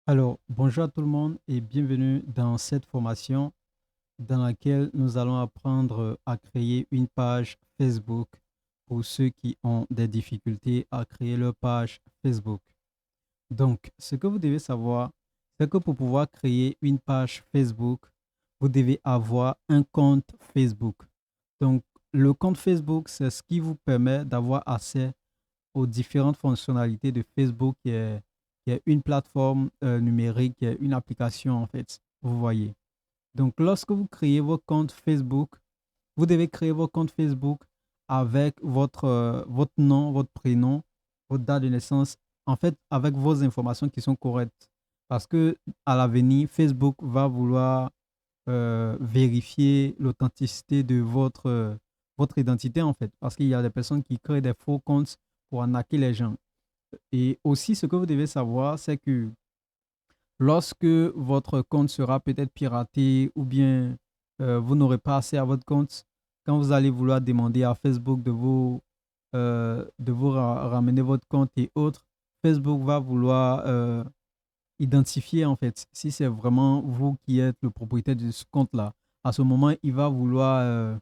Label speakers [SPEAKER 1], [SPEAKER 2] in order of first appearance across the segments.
[SPEAKER 1] Alors, bonjour à tout le monde et bienvenue dans cette formation dans laquelle nous allons apprendre à créer une page Facebook pour ceux qui ont des difficultés à créer leur page Facebook. Donc, ce que vous devez savoir, c'est que pour pouvoir créer une page Facebook, vous devez avoir un compte Facebook. Donc, le compte Facebook, c'est ce qui vous permet d'avoir accès aux différentes fonctionnalités de Facebook, qui est une plateforme numérique, qui est une application en fait. Vous voyez. Donc, lorsque vous créez votre compte Facebook, vous devez créer votre compte Facebook avec votre nom, votre prénom, votre date de naissance, en fait, avec vos informations qui sont correctes. Parce que à l'avenir, Facebook va vouloir vérifier l'authenticité de votre identité, en fait. Parce qu'il y a des personnes qui créent des faux comptes pour arnaquer les gens. Et aussi, ce que vous devez savoir, c'est que lorsque votre compte sera peut-être piraté ou bien vous n'aurez pas accès à votre compte, quand vous allez vouloir demander à Facebook de vous ramener votre compte et autres, Facebook va vouloir identifier en fait si c'est vraiment vous qui êtes le propriétaire de ce compte-là. À ce moment, il va vouloir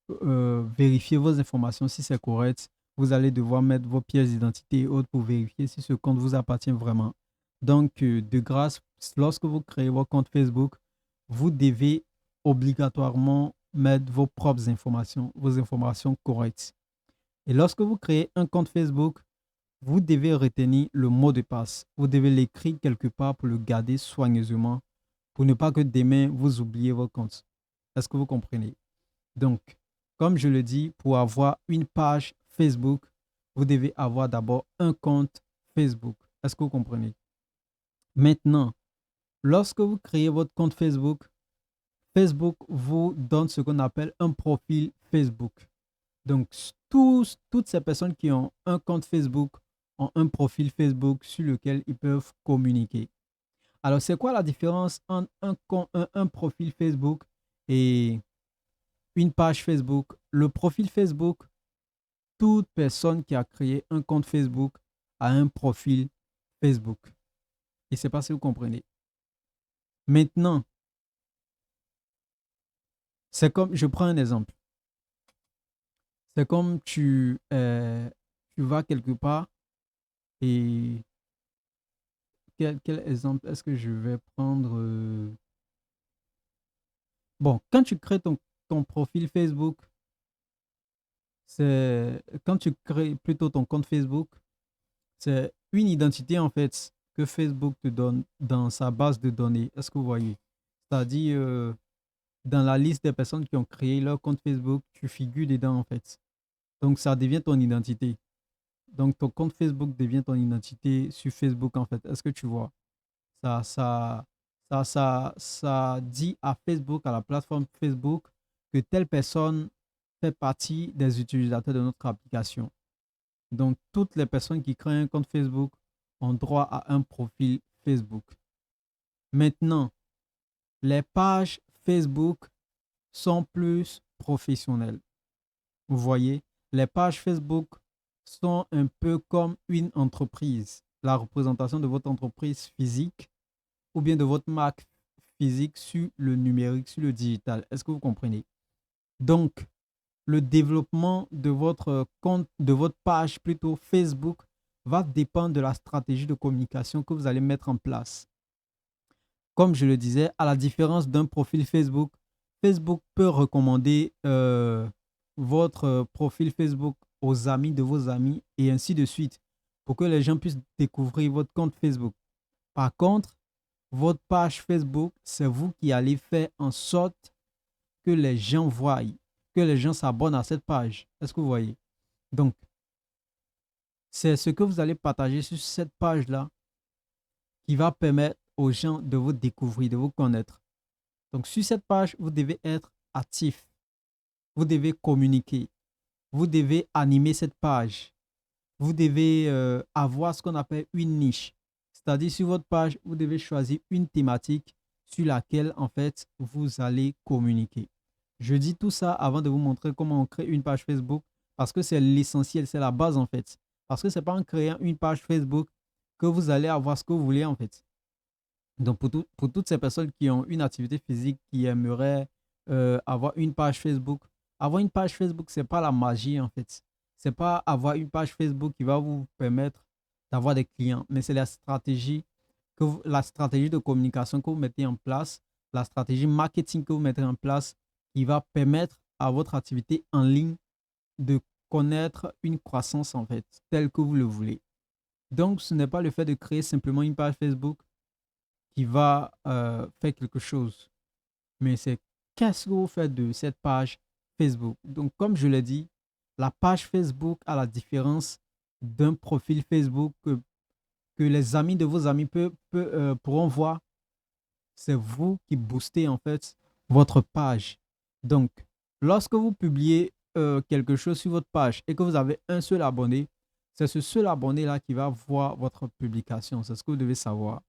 [SPEAKER 1] vérifier vos informations si c'est correct. Vous allez devoir mettre vos pièces d'identité et autres pour vérifier si ce compte vous appartient vraiment. Donc, de grâce, lorsque vous créez votre compte Facebook, vous devez obligatoirement mettre vos propres informations, vos informations correctes. Et lorsque vous créez un compte Facebook, vous devez retenir le mot de passe. Vous devez l'écrire quelque part pour le garder soigneusement, pour ne pas que demain vous oubliez votre compte. Est-ce que vous comprenez? Donc, comme je le dis, pour avoir une page Facebook, vous devez avoir d'abord un compte Facebook. Est-ce que vous comprenez? Maintenant, lorsque vous créez votre compte Facebook, Facebook vous donne ce qu'on appelle un profil Facebook. Donc, toutes ces personnes qui ont un compte Facebook ont un profil Facebook sur lequel ils peuvent communiquer. Alors, c'est quoi la différence entre un profil Facebook et une page Facebook? Le profil Facebook, toute personne qui a créé un compte Facebook a un profil Facebook. Et c'est pas si vous comprenez. Maintenant, c'est comme, je prends un exemple. C'est comme tu vas quelque part et quel exemple est-ce que je vais prendre? Bon, quand tu crées ton profil Facebook, quand tu crées plutôt ton compte Facebook, c'est une identité en fait que Facebook te donne dans sa base de données. Est-ce que vous voyez? C'est-à-dire, dans la liste des personnes qui ont créé leur compte Facebook, tu figures dedans en fait. Donc, ça devient ton identité. Donc, ton compte Facebook devient ton identité sur Facebook en fait. Est-ce que tu vois? Ça, ça, ça dit à Facebook, à la plateforme Facebook, que telle personne fait partie des utilisateurs de notre application. Donc, toutes les personnes qui créent un compte Facebook ont droit à un profil Facebook. Maintenant, les pages Facebook sont plus professionnelles. Vous voyez, les pages Facebook sont un peu comme une entreprise, la représentation de votre entreprise physique ou bien de votre marque physique sur le numérique, sur le digital. Est-ce que vous comprenez? Donc, le développement de votre compte, de votre page plutôt Facebook va dépendre de la stratégie de communication que vous allez mettre en place. Comme je le disais, à la différence d'un profil Facebook, Facebook peut recommander votre profil Facebook aux amis de vos amis et ainsi de suite pour que les gens puissent découvrir votre compte Facebook. Par contre, votre page Facebook, c'est vous qui allez faire en sorte que les gens voient, que les gens s'abonnent à cette page. Est-ce que vous voyez? Donc, c'est ce que vous allez partager sur cette page-là qui va permettre aux gens de vous découvrir, de vous connaître. Donc, sur cette page, vous devez être actif, vous devez communiquer, vous devez animer cette page, vous devez avoir ce qu'on appelle une niche. C'est-à-dire, sur votre page, vous devez choisir une thématique sur laquelle, en fait, vous allez communiquer. Je dis tout ça avant de vous montrer comment on crée une page Facebook parce que c'est l'essentiel, c'est la base, en fait. Parce que ce n'est pas en créant une page Facebook que vous allez avoir ce que vous voulez, en fait. Donc, pour toutes ces personnes qui ont une activité physique, qui aimeraient avoir une page Facebook, avoir une page Facebook, c'est pas la magie en fait. C'est pas avoir une page Facebook qui va vous permettre d'avoir des clients, mais c'est la stratégie de communication que vous mettez en place, la stratégie marketing que vous mettez en place, qui va permettre à votre activité en ligne de connaître une croissance en fait, telle que vous le voulez. Donc, ce n'est pas le fait de créer simplement une page Facebook qui va faire quelque chose, mais c'est qu'est-ce que vous faites de cette page Facebook. Donc, comme je l'ai dit, la page Facebook a la différence d'un profil Facebook que les amis de vos amis pourront voir. C'est vous qui boostez en fait votre page. Donc, lorsque vous publiez quelque chose sur votre page et que vous avez un seul abonné, c'est ce seul abonné-là qui va voir votre publication. C'est ce que vous devez savoir.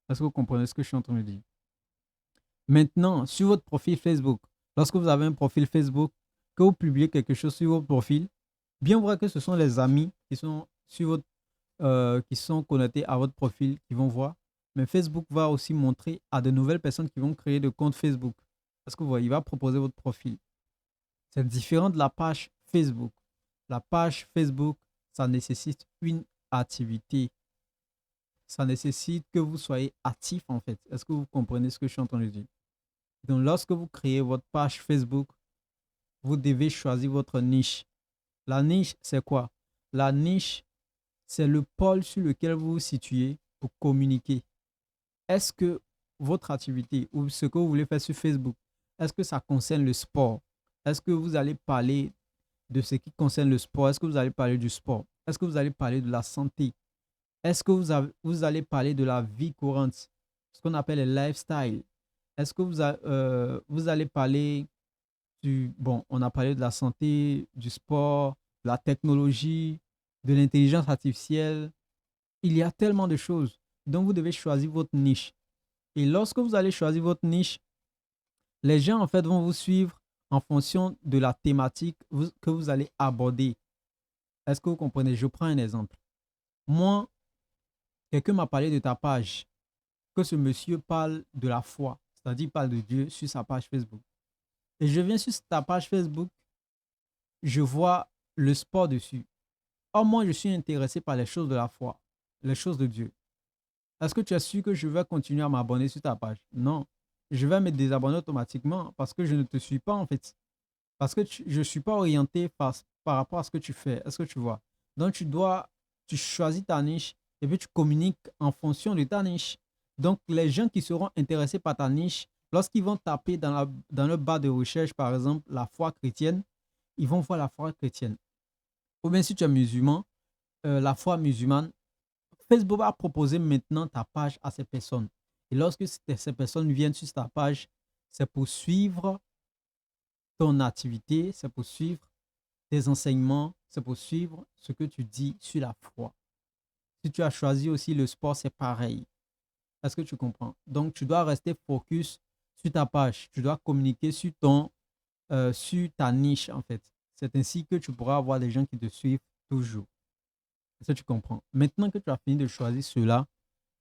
[SPEAKER 1] Est-ce que vous comprenez ce que je suis en train de dire? Maintenant, sur votre profil Facebook, lorsque vous avez un profil Facebook, que vous publiez quelque chose sur votre profil, bien vrai que ce sont les amis qui sont qui sont connectés à votre profil qui vont voir, mais Facebook va aussi montrer à de nouvelles personnes qui vont créer de comptes Facebook. Parce que vous voyez, il va proposer votre profil. C'est différent de la page Facebook. La page Facebook, ça nécessite une activité. Ça nécessite que vous soyez actif en fait. Est-ce que vous comprenez ce que je suis en train de dire? Donc, lorsque vous créez votre page Facebook, vous devez choisir votre niche. La niche, c'est quoi? La niche, c'est le pôle sur lequel vous vous situez pour communiquer. Est-ce que votre activité ou ce que vous voulez faire sur Facebook, est-ce que ça concerne le sport? Est-ce que vous allez parler de ce qui concerne le sport? Est-ce que vous allez parler du sport? Est-ce que vous allez parler de la santé? Est-ce que vous allez parler de la vie courante, ce qu'on appelle le lifestyle? Est-ce que vous allez parler bon, on a parlé de la santé, du sport, de la technologie, de l'intelligence artificielle. Il y a tellement de choses. Donc, vous devez choisir votre niche. Et lorsque vous allez choisir votre niche, les gens, en fait, vont vous suivre en fonction de la thématique que vous allez aborder. Est-ce que vous comprenez? Je prends un exemple. Moi, quelqu'un m'a parlé de ta page, que ce monsieur parle de la foi, c'est-à-dire il parle de Dieu sur sa page Facebook. Et je viens sur ta page Facebook, je vois le sport dessus. Or, moi, je suis intéressé par les choses de la foi, les choses de Dieu. Est-ce que tu as su que je vais continuer à m'abonner sur ta page? Non. Je vais me désabonner automatiquement parce que je ne te suis pas en fait. Parce que je ne suis pas orienté par rapport à ce que tu fais. Est-ce que tu vois? Donc, tu choisis ta niche et puis tu communiques en fonction de ta niche. Donc, les gens qui seront intéressés par ta niche, lorsqu'ils vont taper dans le bas de recherche, par exemple, la foi chrétienne, ils vont voir la foi chrétienne. Ou bien si tu es musulman, la foi musulmane, Facebook va proposer maintenant ta page à ces personnes. Et lorsque ces personnes viennent sur ta page, c'est pour suivre ton activité, c'est pour suivre tes enseignements, c'est pour suivre ce que tu dis sur la foi. Si tu as choisi aussi le sport, c'est pareil. Est-ce que tu comprends? Donc, tu dois rester focus sur ta page. Tu dois communiquer sur ta niche, en fait. C'est ainsi que tu pourras avoir des gens qui te suivent toujours. Est-ce que tu comprends? Maintenant que tu as fini de choisir cela,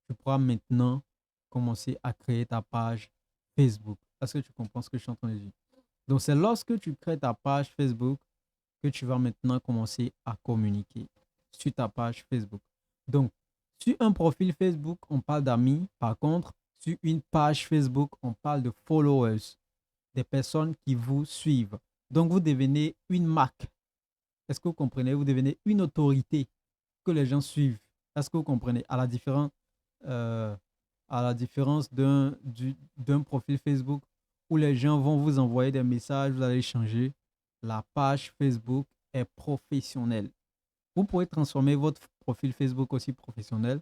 [SPEAKER 1] tu pourras maintenant commencer à créer ta page Facebook. Est-ce que tu comprends ce que je suis en train de dire? Donc, c'est lorsque tu crées ta page Facebook que tu vas maintenant commencer à communiquer sur ta page Facebook. Donc, sur un profil Facebook, on parle d'amis. Par contre, sur une page Facebook, on parle de followers, des personnes qui vous suivent. Donc, vous devenez une marque. Est-ce que vous comprenez? Vous devenez une autorité que les gens suivent. Est-ce que vous comprenez? Euh, à la différence d'un profil Facebook où les gens vont vous envoyer des messages, vous allez échanger, la page Facebook est professionnelle. Vous pouvez transformer votre profil Facebook aussi professionnel,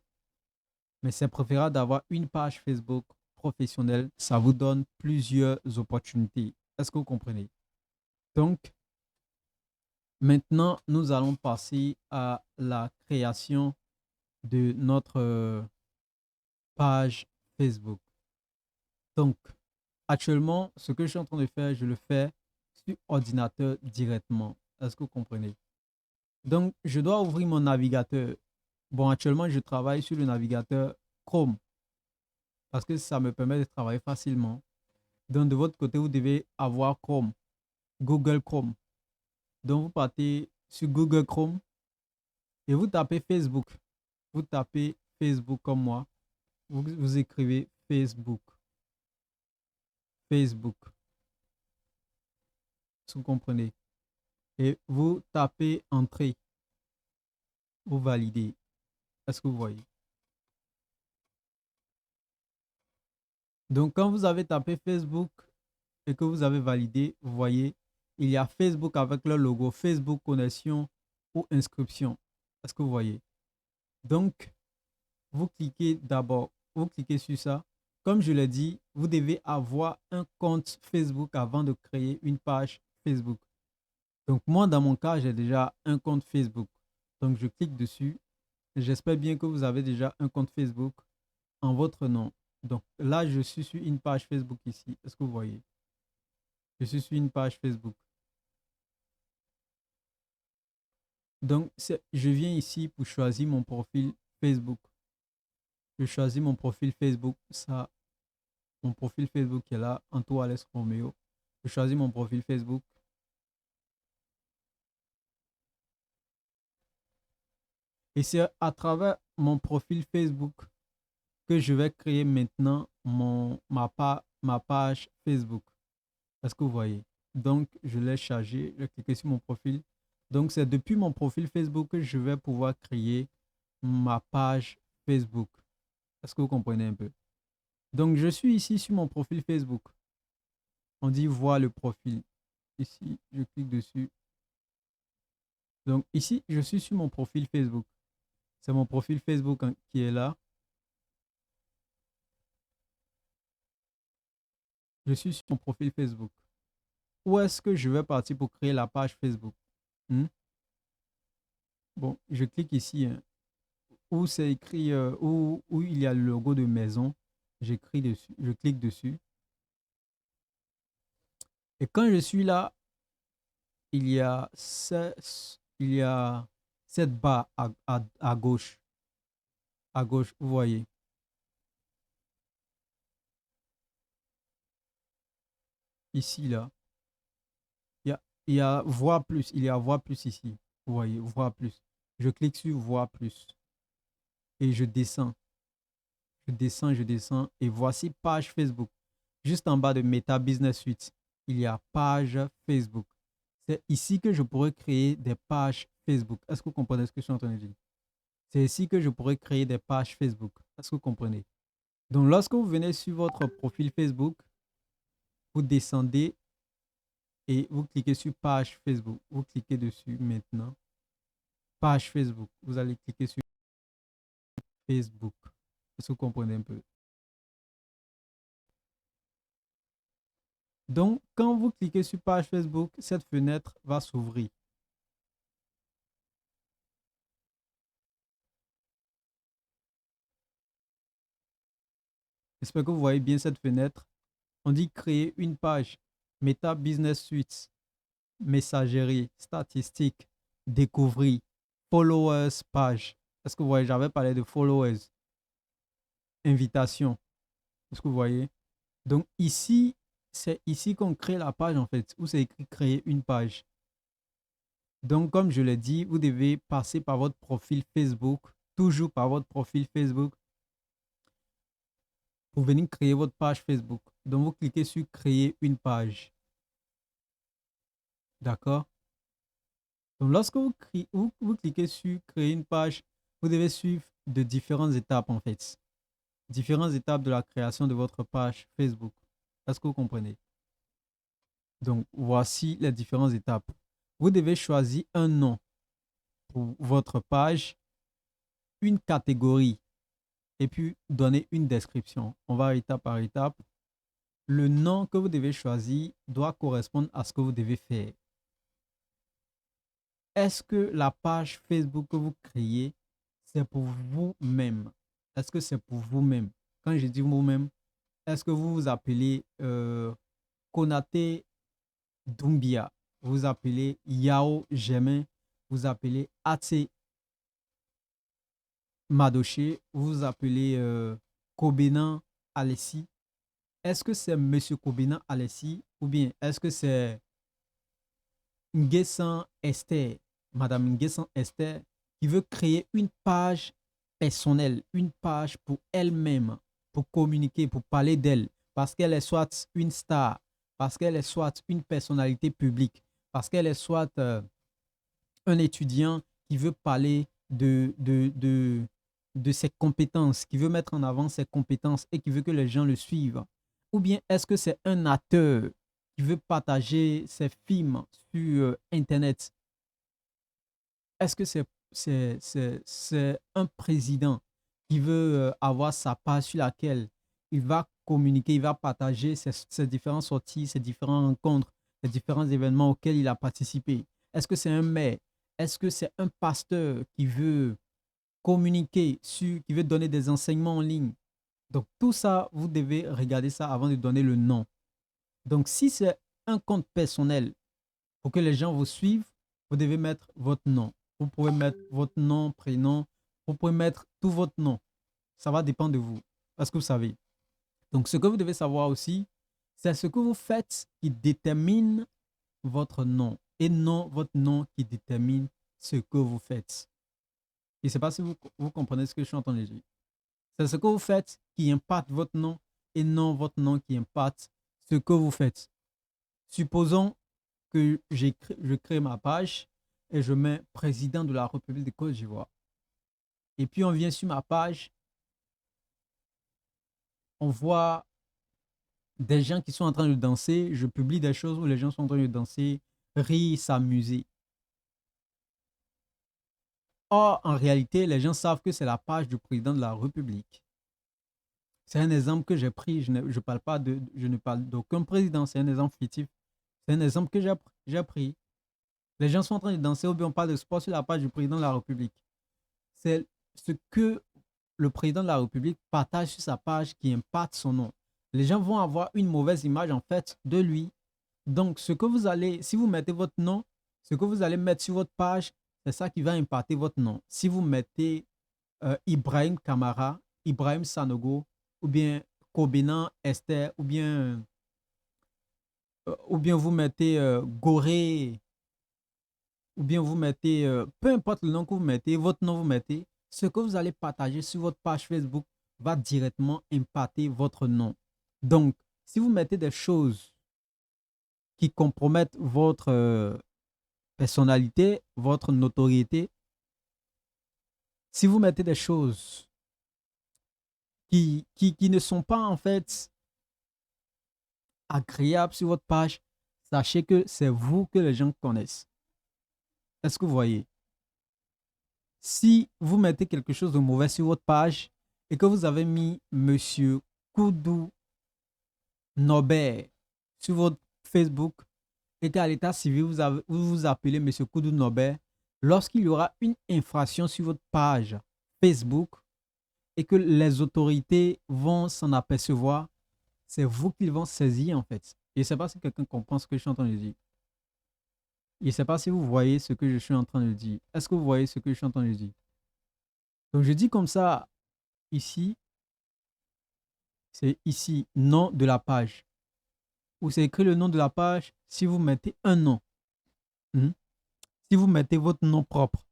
[SPEAKER 1] mais c'est préférable d'avoir une page Facebook professionnelle. Ça vous donne plusieurs opportunités. Est-ce que vous comprenez? Donc, maintenant, nous allons passer à la création de notre page Facebook. Donc, actuellement, ce que je suis en train de faire, je le fais sur ordinateur directement. Est-ce que vous comprenez? Donc, je dois ouvrir mon navigateur. Bon, actuellement, je travaille sur le navigateur Chrome. parce que ça me permet de travailler facilement. Donc, de votre côté, vous devez avoir Chrome, Google Chrome. Donc, vous partez sur Google Chrome et vous tapez Facebook. Vous tapez Facebook comme moi. Vous écrivez Facebook. Facebook. Si vous comprenez. Et vous tapez Entrée. Vous validez. Est-ce que vous voyez? Donc, quand vous avez tapé Facebook et que vous avez validé, vous voyez, il y a Facebook avec le logo Facebook connexion ou inscription. Est-ce que vous voyez? Donc, vous cliquez d'abord, vous cliquez sur ça. Comme je l'ai dit, vous devez avoir un compte Facebook avant de créer une page Facebook. Donc, moi, dans mon cas, j'ai déjà un compte Facebook. Donc, je clique dessus. J'espère bien que vous avez déjà un compte Facebook en votre nom. Donc, là, je suis sur une page Facebook ici. Est-ce que vous voyez? Je suis sur une page Facebook. Donc, je viens ici pour choisir mon profil Facebook. Je choisis mon profil Facebook. Ça, mon profil Facebook qui est là, Anto Alex Romeo. Je choisis mon profil Facebook. Et c'est à travers mon profil Facebook que je vais créer maintenant ma page Facebook. Est-ce que vous voyez? Donc, je l'ai chargé, je clique sur mon profil. Donc, c'est depuis mon profil Facebook que je vais pouvoir créer ma page Facebook. Est-ce que vous comprenez un peu? Donc, je suis ici sur mon profil Facebook. On dit voir le profil. Ici, je clique dessus. Donc, ici, je suis sur mon profil Facebook. C'est mon profil Facebook qui est là. Je suis sur mon profil Facebook. Où est-ce que je vais partir pour créer la page Facebook? Hmm? Bon, je clique ici, hein, où c'est écrit, où il y a le logo de maison. J'écris dessus, je clique dessus. Et quand je suis là, il y a cette barre à gauche. À gauche, vous voyez. Ici, là. Il y a voir plus. Il y a voir plus ici. Vous voyez, voir plus. Je clique sur voir plus. Et je descends. Je descends, je descends. Et voici page Facebook. Juste en bas de Meta Business Suite, il y a page Facebook. C'est ici que je pourrais créer des pages Facebook. Est-ce que vous comprenez ce que je suis en train de dire? C'est ici que je pourrais créer des pages Facebook. Est-ce que vous comprenez? Donc, lorsque vous venez sur votre profil Facebook, vous descendez et vous cliquez sur page Facebook. Vous cliquez dessus maintenant. Page Facebook. Vous allez cliquer sur Facebook. Est-ce que vous comprenez un peu? Donc, quand vous cliquez sur page Facebook, cette fenêtre va s'ouvrir. J'espère que vous voyez bien cette fenêtre. On dit créer une page. Meta Business Suite. Messagerie. Statistiques. Découvrir. Followers page. Est-ce que vous voyez? J'avais parlé de followers. Invitation. Est-ce que vous voyez? Donc ici, c'est ici qu'on crée la page en fait, où c'est écrit créer une page. Donc comme je l'ai dit, vous devez passer par votre profil Facebook, toujours par votre profil Facebook, pour venir créer votre page Facebook. Donc vous cliquez sur créer une page. D'accord? Donc lorsque vous cliquez sur créer une page, vous devez suivre de différentes étapes en fait. Différentes étapes de la création de votre page Facebook. Est-ce que vous comprenez? Donc voici les différentes étapes. Vous devez choisir un nom pour votre page, une catégorie et puis donner une description. On va étape par étape. Le nom que vous devez choisir doit correspondre à ce que vous devez faire. Est-ce que la page Facebook que vous créez, c'est pour vous-même? Est-ce que c'est pour vous-même? Quand je dis vous-même, est-ce que vous vous appelez Konate Doumbia? Vous vous appelez Yao Gemin? Vous vous appelez Ate Madoché? Vous vous appelez Kobenan? Alessi, est-ce que c'est Monsieur Kobina Alessi ou bien est-ce que c'est Nguessan Esther, Madame Nguessan Esther, qui veut créer une page personnelle, une page pour elle-même, pour communiquer, pour parler d'elle, parce qu'elle est soit une star, parce qu'elle est soit une personnalité publique, parce qu'elle est soit un étudiant qui veut parler de ses compétences, qui veut mettre en avant ses compétences et qui veut que les gens le suivent? Ou bien est-ce que c'est un acteur qui veut partager ses films sur Internet? Est-ce que c'est un président qui veut avoir sa page sur laquelle il va communiquer, il va partager ses différentes sorties, ses différentes rencontres, les différents événements auxquels il a participé? Est-ce que c'est un maire? Est-ce que c'est un pasteur qui veut communiquer qui veut donner des enseignements en ligne? Donc tout ça, vous devez regarder ça avant de donner le nom. Donc si c'est un compte personnel pour que les gens vous suivent, vous devez mettre votre nom. Vous pouvez mettre votre nom, prénom, vous pouvez mettre tout votre nom. Ça va dépendre de vous, parce que vous savez. Donc ce que vous devez savoir aussi, c'est ce que vous faites qui détermine votre nom et non votre nom qui détermine ce que vous faites. Je ne sais pas si vous comprenez ce que je suis en train de dire. C'est ce que vous faites qui impacte votre nom et non votre nom qui impacte ce que vous faites. Supposons que je crée ma page et je mets président de la République de Côte d'Ivoire. Et puis on vient sur ma page, on voit des gens qui sont en train de danser, je publie des choses où les gens sont en train de danser, rire, s'amuser. Or, en réalité, les gens savent que c'est la page du président de la République. C'est un exemple que j'ai pris, je ne parle d'aucun président, c'est un exemple fictif. C'est un exemple que j'ai pris. Les gens sont en train de danser ou bien on parle de sport sur la page du président de la République. C'est ce que le président de la République partage sur sa page qui impacte son nom. Les gens vont avoir une mauvaise image en fait de lui. Donc, si vous mettez votre nom, ce que vous allez mettre sur votre page, c'est ça qui va impacter votre nom. Si vous mettez Ibrahim Kamara, Ibrahim Sanogo, ou bien Kobena Esther, ou bien vous mettez Gorée, ou bien vous mettez, peu importe le nom que vous mettez, votre nom vous mettez, ce que vous allez partager sur votre page Facebook va directement impacter votre nom. Donc, si vous mettez des choses qui compromettent votre personnalité, votre notoriété, si vous mettez des choses qui ne sont pas en fait agréables sur votre page, sachez que c'est vous que les gens connaissent. Est-ce que vous voyez? Si vous mettez quelque chose de mauvais sur votre page et que vous avez mis Monsieur Koudou Nobert sur votre Facebook et qu'à l'état civil, vous vous appelez Monsieur Koudou Nobert, lorsqu'il y aura une infraction sur votre page Facebook et que les autorités vont s'en apercevoir, c'est vous qu'ils vont saisir en fait. Je ne sais pas si quelqu'un comprend ce que je suis en train de dire. Je ne sais pas si vous voyez ce que je suis en train de dire. Est-ce que vous voyez ce que je suis en train de dire? Donc je dis comme ça ici, c'est ici, nom de la page. Où c'est écrit le nom de la page si vous mettez un nom. Hmm? Si vous mettez votre nom propre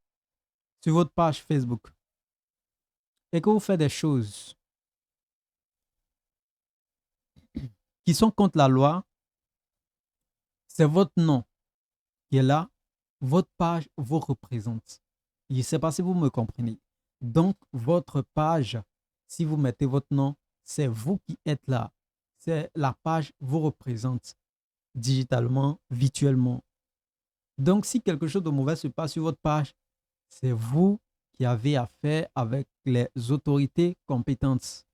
[SPEAKER 1] sur votre page Facebook et que vous faites des choses qui sont contre la loi, c'est votre nom qui est là, votre page vous représente. Je ne sais pas si vous me comprenez. Donc, votre page, si vous mettez votre nom, c'est vous qui êtes là. C'est la page vous représente digitalement, virtuellement. Donc, si quelque chose de mauvais se passe sur votre page, c'est vous qui avez affaire avec les autorités compétentes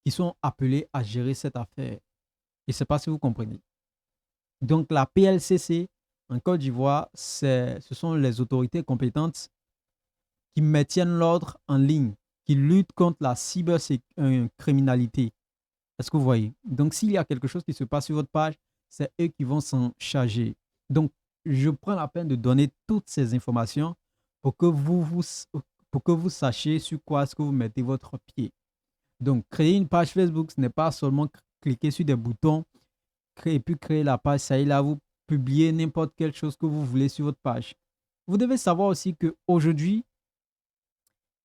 [SPEAKER 1] qui sont appelées à gérer cette affaire. Je ne sais pas si vous comprenez. Donc, la PLCC en Côte d'Ivoire, ce sont les autorités compétentes qui maintiennent l'ordre en ligne, qui luttent contre la cybercriminalité. Est-ce que vous voyez? Donc, s'il y a quelque chose qui se passe sur votre page, c'est eux qui vont s'en charger. Donc, je prends la peine de donner toutes ces informations pour que vous sachiez sur quoi est-ce que vous mettez votre pied. Donc, créer une page Facebook, ce n'est pas seulement cliquer sur des boutons et puis créer la page, ça y est, là, vous publiez n'importe quelle chose que vous voulez sur votre page. Vous devez savoir aussi qu'aujourd'hui,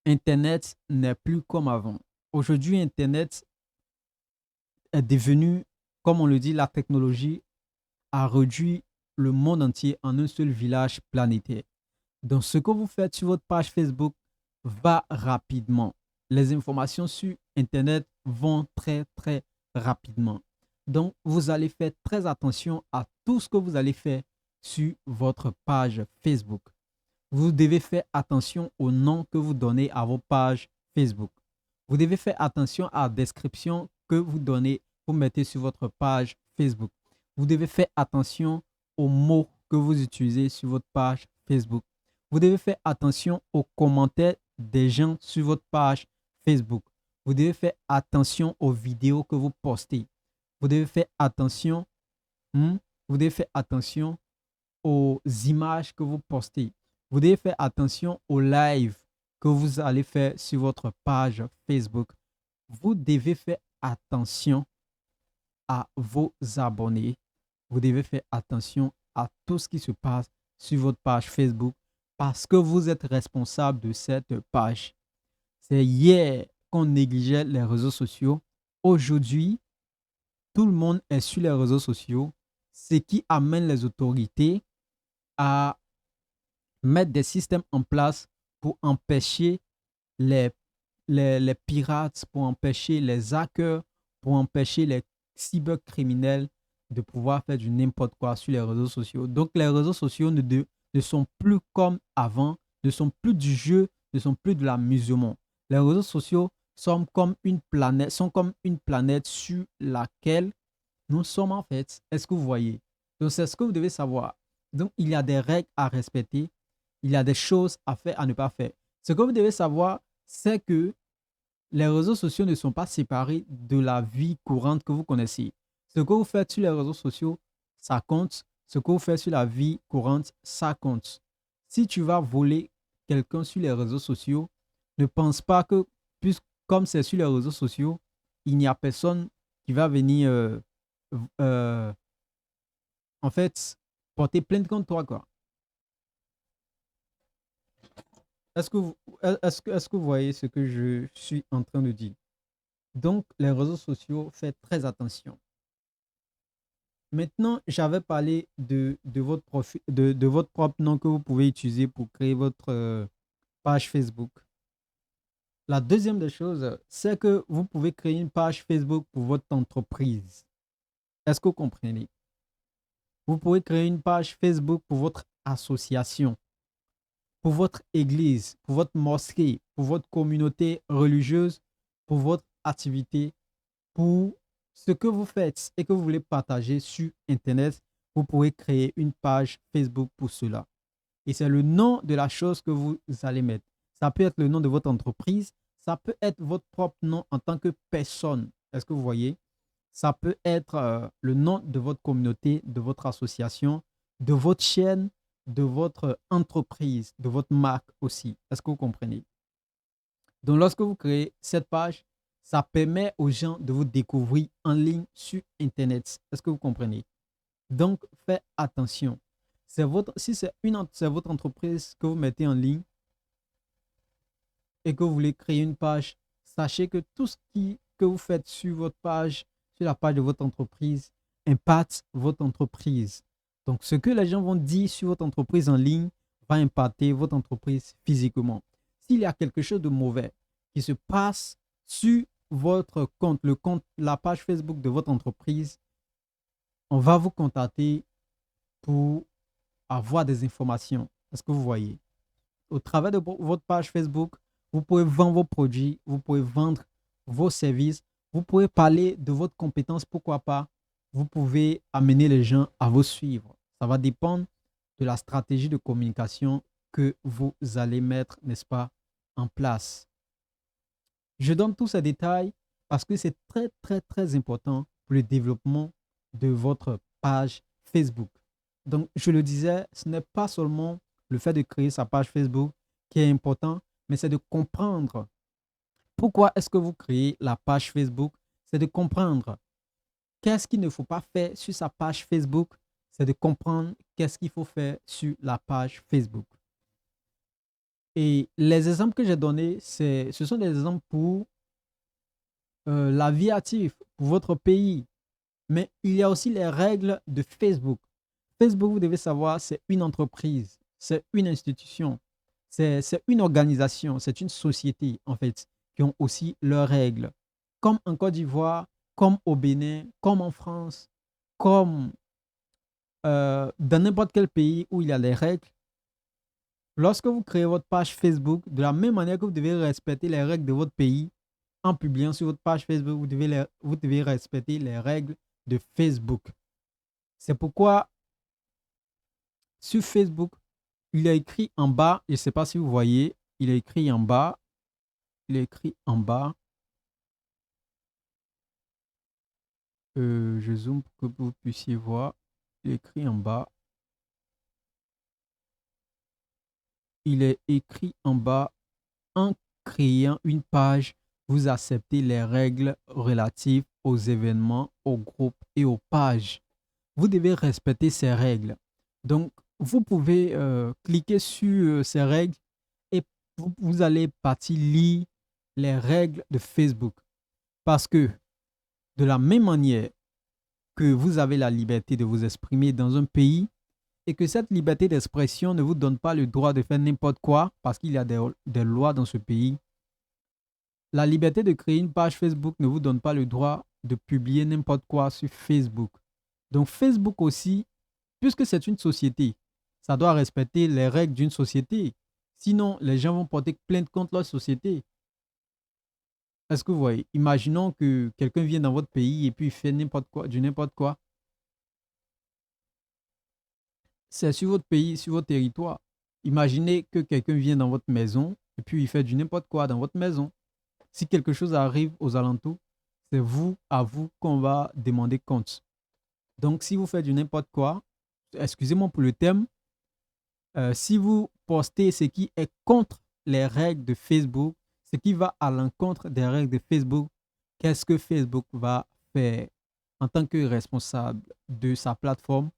[SPEAKER 1] Internet n'est plus comme avant. Aujourd'hui, Internet est devenu, comme on le dit, la technologie a réduit le monde entier en un seul village planétaire. Donc, ce que vous faites sur votre page Facebook va rapidement. Les informations sur Internet vont très, très rapidement. Donc, vous allez faire très attention à tout ce que vous allez faire sur votre page Facebook. Vous devez faire attention au nom que vous donnez à vos pages Facebook. Vous devez faire attention à la description que vous mettez sur votre page Facebook. Vous devez faire attention aux mots que vous utilisez sur votre page Facebook. Vous devez faire attention aux commentaires des gens sur votre page Facebook. Vous devez faire attention aux vidéos que vous postez. Vous devez faire attention, hmm, vous devez faire attention aux images que vous postez. Vous devez faire attention aux lives que vous allez faire sur votre page Facebook. Vous devez faire attention à vos abonnés. Vous devez faire attention à tout ce qui se passe sur votre page Facebook parce que vous êtes responsable de cette page. C'est hier qu'on négligeait les réseaux sociaux. Aujourd'hui, tout le monde est sur les réseaux sociaux, ce qui amène les autorités à mettre des systèmes en place pour empêcher les, les pirates, pour empêcher les hackers, pour empêcher les cybercriminels de pouvoir faire du n'importe quoi sur les réseaux sociaux. Donc les réseaux sociaux ne sont plus comme avant, ne sont plus du jeu, ne sont plus de l'amusement. Les réseaux sociaux sont comme une planète sur laquelle nous sommes en fait. Est-ce que vous voyez? Donc c'est ce que vous devez savoir. Donc il y a des règles à respecter, il y a des choses à faire, à ne pas faire. Ce que vous devez savoir, c'est que les réseaux sociaux ne sont pas séparés de la vie courante que vous connaissez. Ce que vous faites sur les réseaux sociaux, ça compte. Ce que vous faites sur la vie courante, ça compte. Si tu vas voler quelqu'un sur les réseaux sociaux, ne pense pas que, puisque comme c'est sur les réseaux sociaux, il n'y a personne qui va venir, euh, en fait, porter plainte contre toi, quoi. Est-ce que vous voyez ce que je suis en train de dire? Donc, les réseaux sociaux, faites très attention. Maintenant, j'avais parlé de votre profil, de votre propre nom que vous pouvez utiliser pour créer votre page Facebook. La deuxième des choses, c'est que vous pouvez créer une page Facebook pour votre entreprise. Est-ce que vous comprenez? Vous pouvez créer une page Facebook pour votre association, pour votre église, pour votre mosquée, pour votre communauté religieuse, pour votre activité, pour ce que vous faites et que vous voulez partager sur Internet. Vous pouvez créer une page Facebook pour cela. Et c'est le nom de la chose que vous allez mettre. Ça peut être le nom de votre entreprise, ça peut être votre propre nom en tant que personne. Est-ce que vous voyez? Ça peut être le nom de votre communauté, de votre association, de votre chaîne, de votre entreprise, de votre marque aussi. Est-ce que vous comprenez? Donc, lorsque vous créez cette page, ça permet aux gens de vous découvrir en ligne sur Internet. Est-ce que vous comprenez? Donc, faites attention. Si c'est votre entreprise que vous mettez en ligne et que vous voulez créer une page, sachez que tout que vous faites sur votre page, sur la page de votre entreprise, impacte votre entreprise. Donc, ce que les gens vont dire sur votre entreprise en ligne va impacter votre entreprise physiquement. S'il y a quelque chose de mauvais qui se passe sur votre compte, la page Facebook de votre entreprise, on va vous contacter pour avoir des informations. Est-ce que vous voyez? Au travers de votre page Facebook, vous pouvez vendre vos produits, vous pouvez vendre vos services, vous pouvez parler de votre compétence, pourquoi pas. Vous pouvez amener les gens à vous suivre. Ça va dépendre de la stratégie de communication que vous allez mettre, n'est-ce pas, en place. Je donne tous ces détails parce que c'est très, très, très important pour le développement de votre page Facebook. Donc, je le disais, ce n'est pas seulement le fait de créer sa page Facebook qui est important, mais c'est de comprendre Pourquoi est-ce que vous créez la page Facebook? C'est de comprendre qu'est-ce qu'il ne faut pas faire sur sa page Facebook. C'est de comprendre qu'est-ce qu'il faut faire sur la page Facebook. Et les exemples que j'ai donnés, ce sont des exemples pour la vie active, pour votre pays. Mais il y a aussi les règles de Facebook. Facebook, vous devez savoir, c'est une entreprise, c'est une institution, c'est une organisation, c'est une société, en fait, qui ont aussi leurs règles. Comme en Côte d'Ivoire, comme au Bénin, comme en France, comme dans n'importe quel pays où il y a les règles. Lorsque vous créez votre page Facebook, de la même manière que vous devez respecter les règles de votre pays, en publiant sur votre page Facebook, vous devez respecter les règles de Facebook. C'est pourquoi sur Facebook, il est écrit en bas, je ne sais pas si vous voyez, il est écrit en bas, il est écrit en bas, je zoome pour que vous puissiez voir, il est écrit en bas, il est écrit en bas, en créant une page, vous acceptez les règles relatives aux événements, aux groupes et aux pages. Vous devez respecter ces règles. Donc, vous pouvez cliquer sur ces règles et vous allez partir lire les règles de Facebook. Parce que de la même manière que vous avez la liberté de vous exprimer dans un pays et que cette liberté d'expression ne vous donne pas le droit de faire n'importe quoi parce qu'il y a des lois dans ce pays, la liberté de créer une page Facebook ne vous donne pas le droit de publier n'importe quoi sur Facebook. Donc Facebook aussi, puisque c'est une société, ça doit respecter les règles d'une société. Sinon, les gens vont porter plainte contre leur société. Est-ce que vous voyez? Imaginons que quelqu'un vient dans votre pays et puis il fait n'importe quoi, du n'importe quoi. C'est sur votre pays, sur votre territoire. Imaginez que quelqu'un vient dans votre maison et puis il fait du n'importe quoi dans votre maison. Si quelque chose arrive aux alentours, c'est à vous qu'on va demander compte. Donc, si vous faites du n'importe quoi, excusez-moi pour le terme, si vous postez ce qui est contre les règles de Facebook, ce qui va à l'encontre des règles de Facebook, qu'est-ce que Facebook va faire en tant que responsable de sa plateforme?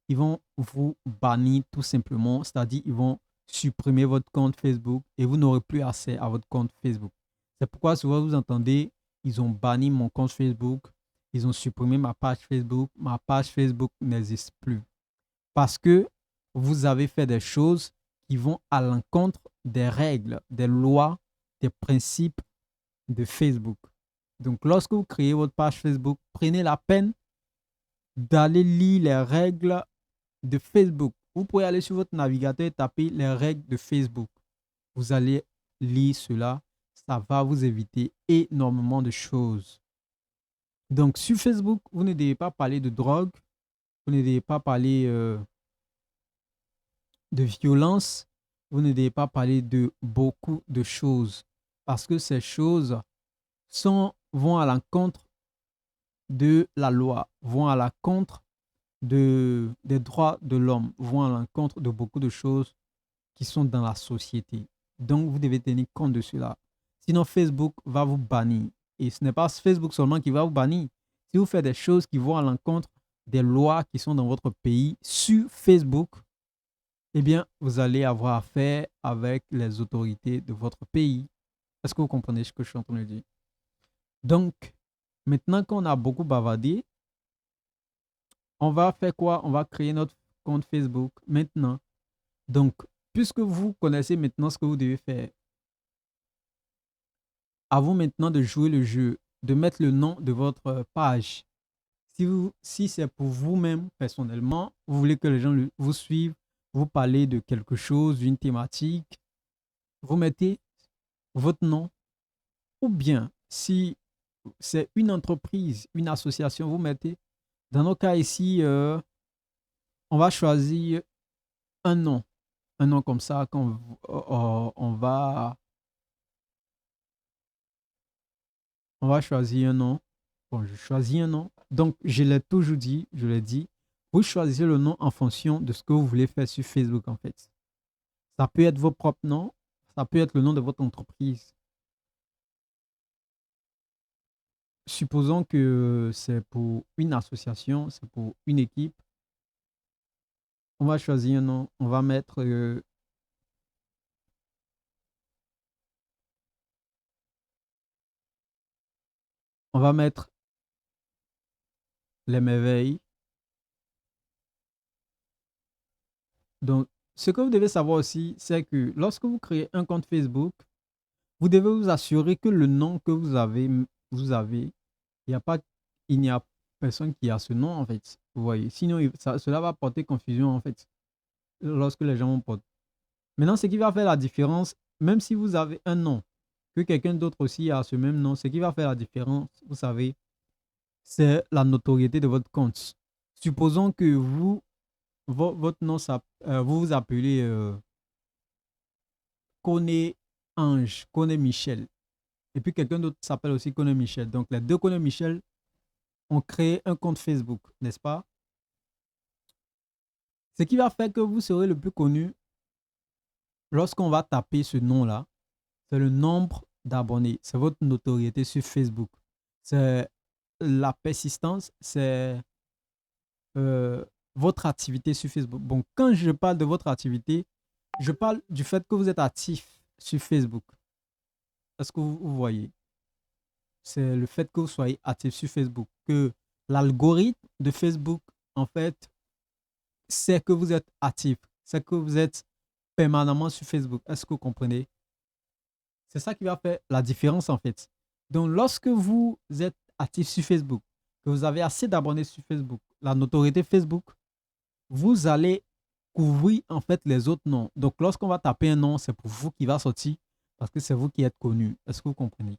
[SPEAKER 1] Ils vont vous bannir tout simplement, c'est-à-dire ils vont supprimer votre compte Facebook et vous n'aurez plus accès à votre compte Facebook. C'est pourquoi souvent vous entendez, ils ont banni mon compte Facebook, ils ont supprimé ma page Facebook n'existe plus. Parce que vous avez fait des choses qui vont à l'encontre des règles, des lois, des principes de Facebook. Donc, lorsque vous créez votre page Facebook, prenez la peine d'aller lire les règles de Facebook. Vous pouvez aller sur votre navigateur et taper les règles de Facebook. Vous allez lire cela. Ça va vous éviter énormément de choses. Donc, sur Facebook, vous ne devez pas parler de drogue. Vous ne devez pas parler de violence. Vous ne devez pas parler de beaucoup de choses. Parce que ces choses vont à l'encontre de la loi, vont à l'encontre des droits de l'homme, vont à l'encontre de beaucoup de choses qui sont dans la société. Donc, vous devez tenir compte de cela. Sinon, Facebook va vous bannir. Et ce n'est pas Facebook seulement qui va vous bannir. Si vous faites des choses qui vont à l'encontre des lois qui sont dans votre pays sur Facebook, eh bien, vous allez avoir affaire avec les autorités de votre pays. Est-ce que vous comprenez ce que je suis en train de dire? Donc, maintenant qu'on a beaucoup bavardé, on va faire quoi? On va créer notre compte Facebook maintenant. Donc, puisque vous connaissez maintenant ce que vous devez faire, à vous maintenant de jouer le jeu, de mettre le nom de votre page. Si c'est pour vous-même personnellement, vous voulez que les gens vous suivent, vous parlez de quelque chose, d'une thématique, vous mettez votre nom. Ou bien, si c'est une entreprise, une association, vous mettez. Dans nos cas ici, on va choisir un nom. Un nom comme ça on va choisir un nom. Bon, je choisis un nom. Donc, je l'ai toujours dit, je l'ai dit. Vous choisissez le nom en fonction de ce que vous voulez faire sur Facebook, en fait. Ça peut être vos propres noms, ça peut être le nom de votre entreprise. supposons que c'est pour une association, c'est pour une équipe. On va choisir un nom. On va mettre les merveilles. Donc, ce que vous devez savoir aussi, c'est que lorsque vous créez un compte Facebook, vous devez vous assurer que le nom que vous avez, il n'y a pas, il n'y a personne qui a ce nom en fait. Vous voyez. Sinon, cela va porter confusion en fait lorsque les gens vont porter. Maintenant, ce qui va faire la différence, même si vous avez un nom, que quelqu'un d'autre aussi a ce même nom, ce qui va faire la différence, vous savez, c'est la notoriété de votre compte. Supposons que votre nom, vous vous appelez Koné Ange, Koné Michel, et puis quelqu'un d'autre s'appelle aussi Koné Michel. Donc les deux Koné Michel ont créé un compte Facebook, n'est-ce pas? Ce qui va faire que vous serez le plus connu lorsqu'on va taper ce nom-là, c'est le nombre d'abonnés, c'est votre notoriété sur Facebook, c'est la persistance, c'est euh, votre activité sur Facebook. Bon, quand je parle de votre activité, je parle du fait que vous êtes actif sur Facebook. Est-ce que vous voyez? C'est le fait que vous soyez actif sur Facebook, que l'algorithme de Facebook, en fait, c'est que vous êtes actif, c'est que vous êtes permanemment sur Facebook. Est-ce que vous comprenez? C'est ça qui va faire la différence, en fait. Donc, lorsque vous êtes actif sur Facebook, que vous avez assez d'abonnés sur Facebook, la notoriété Facebook, vous allez couvrir en fait les autres noms. Donc, lorsqu'on va taper un nom, c'est pour vous qui va sortir parce que c'est vous qui êtes connu. Est-ce que vous comprenez?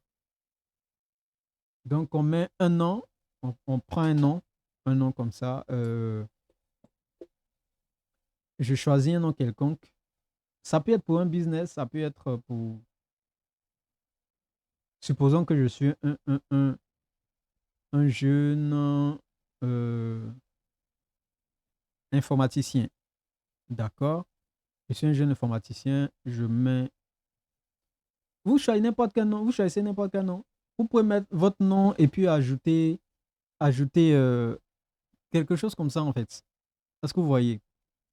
[SPEAKER 1] Donc, on met un nom, on prend un nom comme ça. Je choisis un nom quelconque. Ça peut être pour un business, ça peut être pour. Supposons que je suis un jeune informaticien. D'accord? Je suis un jeune informaticien. Je mets. Vous choisissez n'importe quel nom. Vous choisissez n'importe quel nom. Vous pouvez mettre votre nom et puis ajouter quelque chose comme ça en fait. Est-ce que vous voyez?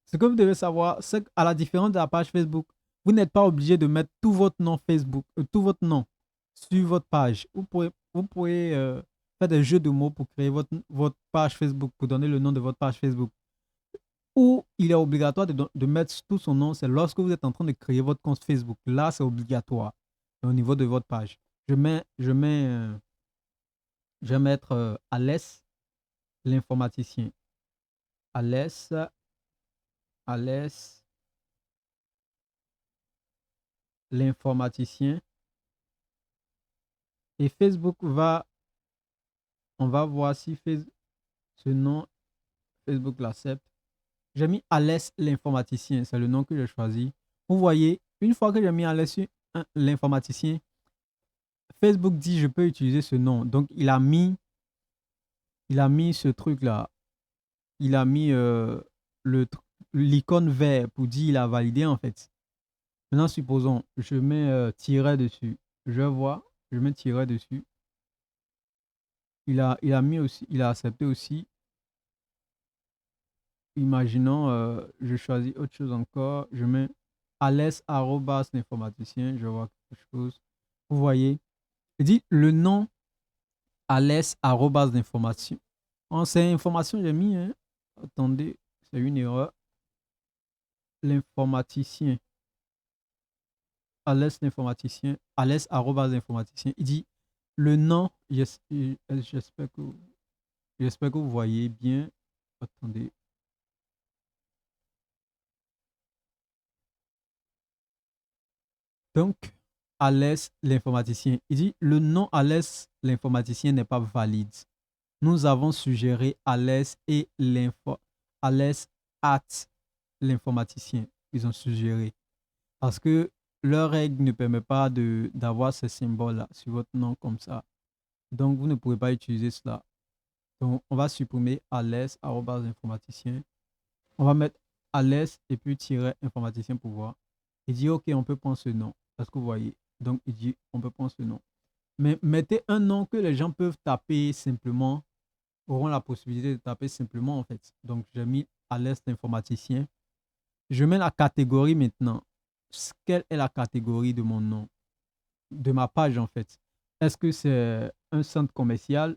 [SPEAKER 1] Ce que vous devez savoir, c'est qu'à la différence de la page Facebook, vous n'êtes pas obligé de mettre tout votre nom Facebook, tout votre nom sur votre page. Vous pouvez faire des jeux de mots pour créer votre page Facebook, pour donner le nom de votre page Facebook. Ou il est obligatoire de mettre tout son nom, c'est lorsque vous êtes en train de créer votre compte Facebook. Là, c'est obligatoire au niveau de votre page. Je vais mettre Alès l'informaticien. Alès, Alès l'informaticien. Et Facebook on va voir si ce nom, Facebook l'accepte. J'ai mis Alès l'informaticien, c'est le nom que j'ai choisi. Vous voyez, une fois que j'ai mis Alès l'informaticien, Facebook dit je peux utiliser ce nom. Donc il a mis ce truc-là. Il a mis l'icône vert pour dire il a validé en fait. Maintenant, supposons, je mets tiret dessus. Je vois, je mets tiret dessus. Il a mis aussi, il a accepté aussi. Imaginons, je choisis autre chose encore. Je mets Alès arrobas l'informaticien. Je vois quelque chose. Vous voyez, il dit le nom Alès arrobas l'information. Oh, c'est information j'ai mis. Hein. Attendez, c'est une erreur. L'informaticien. Alès l'informaticien. Alès arrobas l'informaticien. Il dit le nom. J'espère que vous voyez bien. Attendez. Donc, Alès l'informaticien. Il dit le nom Alès l'informaticien n'est pas valide. Nous avons suggéré Alès et Alès at l'informaticien. Ils ont suggéré. Parce que leur règle ne permet pas d'avoir ce symbole-là sur votre nom comme ça. Donc, vous ne pouvez pas utiliser cela. Donc, on va supprimer Alès, arrobas informaticien. On va mettre Alès et puis tirer informaticien pour voir. Il dit, OK, on peut prendre ce nom. Est-ce que vous voyez? Donc, il dit, on peut prendre ce nom. Mais mettez un nom que les gens peuvent taper simplement, auront la possibilité de taper simplement en fait. Donc j'ai mis à l'est l'informaticien. Je mets la catégorie maintenant. Quelle est la catégorie de mon nom, de ma page en fait? Est-ce que c'est un centre commercial?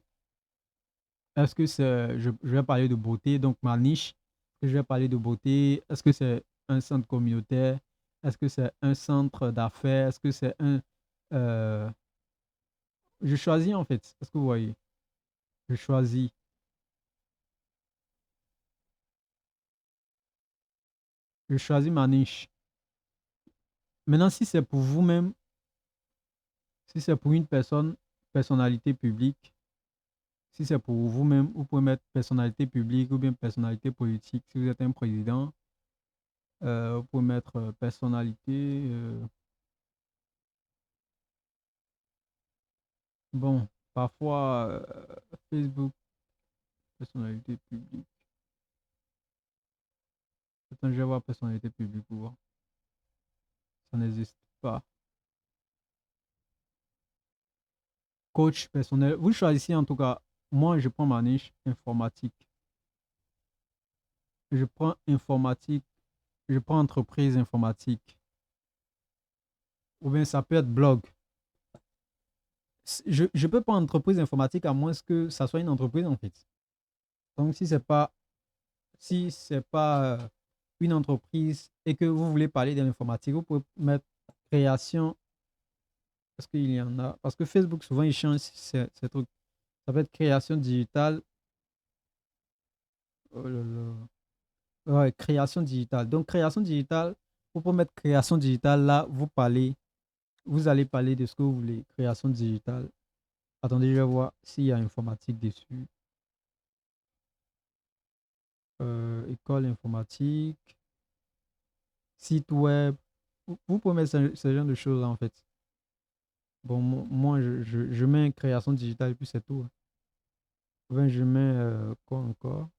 [SPEAKER 1] Est-ce que je vais parler de beauté, donc ma niche, je vais parler de beauté. Est-ce que c'est un centre communautaire? Est-ce que c'est un centre d'affaires? Est-ce que c'est un... euh, je choisis en fait. Est-ce que vous voyez? Je choisis. Je choisis ma niche. Maintenant, si c'est pour vous-même, si c'est pour une personne, personnalité publique, si c'est pour vous-même, vous pouvez mettre personnalité publique ou bien personnalité politique. Si vous êtes un président, vous pouvez mettre personnalité. Bon, parfois, Facebook, personnalité publique. Attends, je vais voir personnalité publique pour voir. Ça n'existe pas. Coach personnel. Vous choisissez en tout cas. Moi, je prends ma niche informatique. Je prends informatique. Je prends entreprise informatique. Ou bien ça peut être blog. Je peux prendre entreprise informatique à moins que ça soit une entreprise en fait. Donc si c'est pas une entreprise et que vous voulez parler de l'informatique, vous pouvez mettre création. Parce qu'il y en a. Parce que Facebook, souvent, il change ces trucs. Ça peut être création digitale. Oh là là. Ouais, création digitale. Donc, création digitale, vous pouvez mettre création digitale. Là, vous allez parler de ce que vous voulez. Création digitale. Attendez, je vais voir s'il y a informatique dessus. École informatique, site web. Vous pouvez mettre ce genre de choses-là, en fait. Bon, moi, je mets création digitale et puis c'est tout. Ben, je mets quoi encore?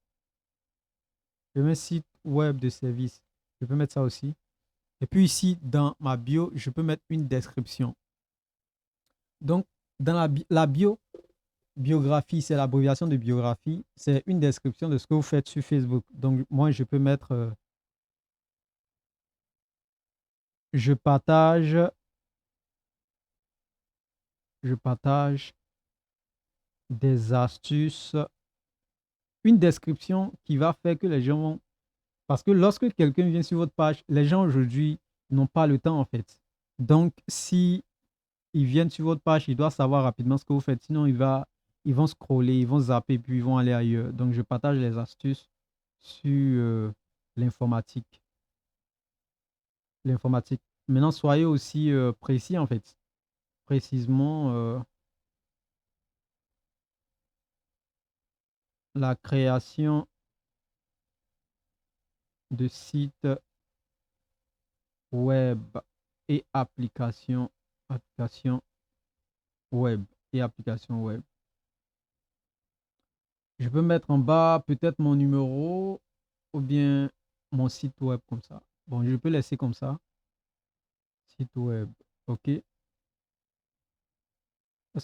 [SPEAKER 1] Je mets site web de service. Je peux mettre ça aussi. Et puis ici, dans ma bio, je peux mettre une description. Donc, dans la biographie, c'est l'abréviation de biographie. C'est une description de ce que vous faites sur Facebook. Donc, moi, je peux mettre, je partage, je partage des astuces, une description qui va faire que les gens vont... Parce que lorsque quelqu'un vient sur votre page, les gens aujourd'hui n'ont pas le temps, en fait. Donc, si ils viennent sur votre page, ils doivent savoir rapidement ce que vous faites. Sinon, ils vont scroller, ils vont zapper, puis ils vont aller ailleurs. Donc, je partage les astuces sur l'informatique. L'informatique. Maintenant, soyez aussi précis, en fait. Précisément, la création de sites web et applications web et applications web. Je peux mettre en bas peut-être mon numéro ou bien mon site web comme ça. Bon, je peux laisser comme ça. Site web. OK. Est-ce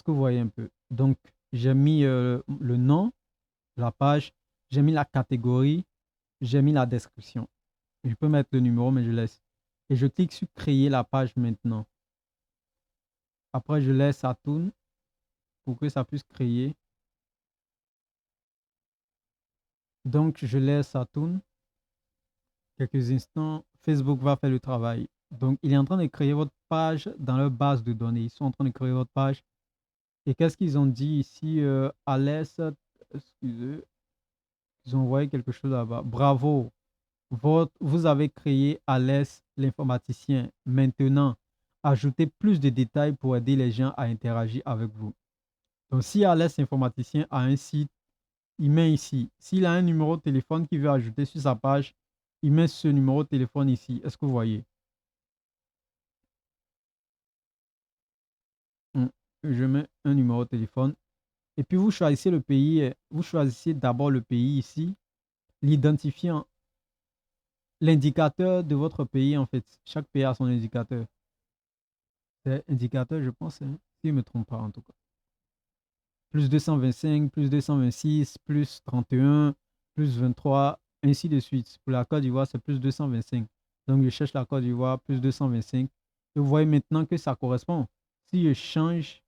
[SPEAKER 1] que vous voyez un peu? Donc, j'ai mis le nom, la page, j'ai mis la catégorie, j'ai mis la description. Je peux mettre le numéro, mais je laisse. Et je clique sur créer la page maintenant. Après, je laisse ça tourne pour que ça puisse créer. Donc, je laisse ça tourne. Quelques instants, Facebook va faire le travail. Donc, il est en train de créer votre page dans leur base de données. Ils sont en train de créer votre page. Et qu'est-ce qu'ils ont dit ici? Alès, excusez, ils ont envoyé quelque chose là-bas. Bravo, vous avez créé Alès l'informaticien. Maintenant, ajoutez plus de détails pour aider les gens à interagir avec vous. Donc, si Alès l'informaticien a un site, il met ici. S'il a un numéro de téléphone qu'il veut ajouter sur sa page, il met ce numéro de téléphone ici. Est-ce que vous voyez? Hmm. Je mets un numéro de téléphone. Et puis, vous choisissez le pays. Vous choisissez d'abord le pays ici, l'identifiant, l'indicateur de votre pays, en fait. Chaque pays a son indicateur. C'est indicateur, je pense, hein. je ne me trompe pas en tout cas. Plus 225, plus 226, plus 31, plus 23, ainsi de suite. Pour la Côte d'Ivoire, c'est plus 225. Donc, je cherche la Côte d'Ivoire, plus 225. Et vous voyez maintenant que ça correspond. Si je change,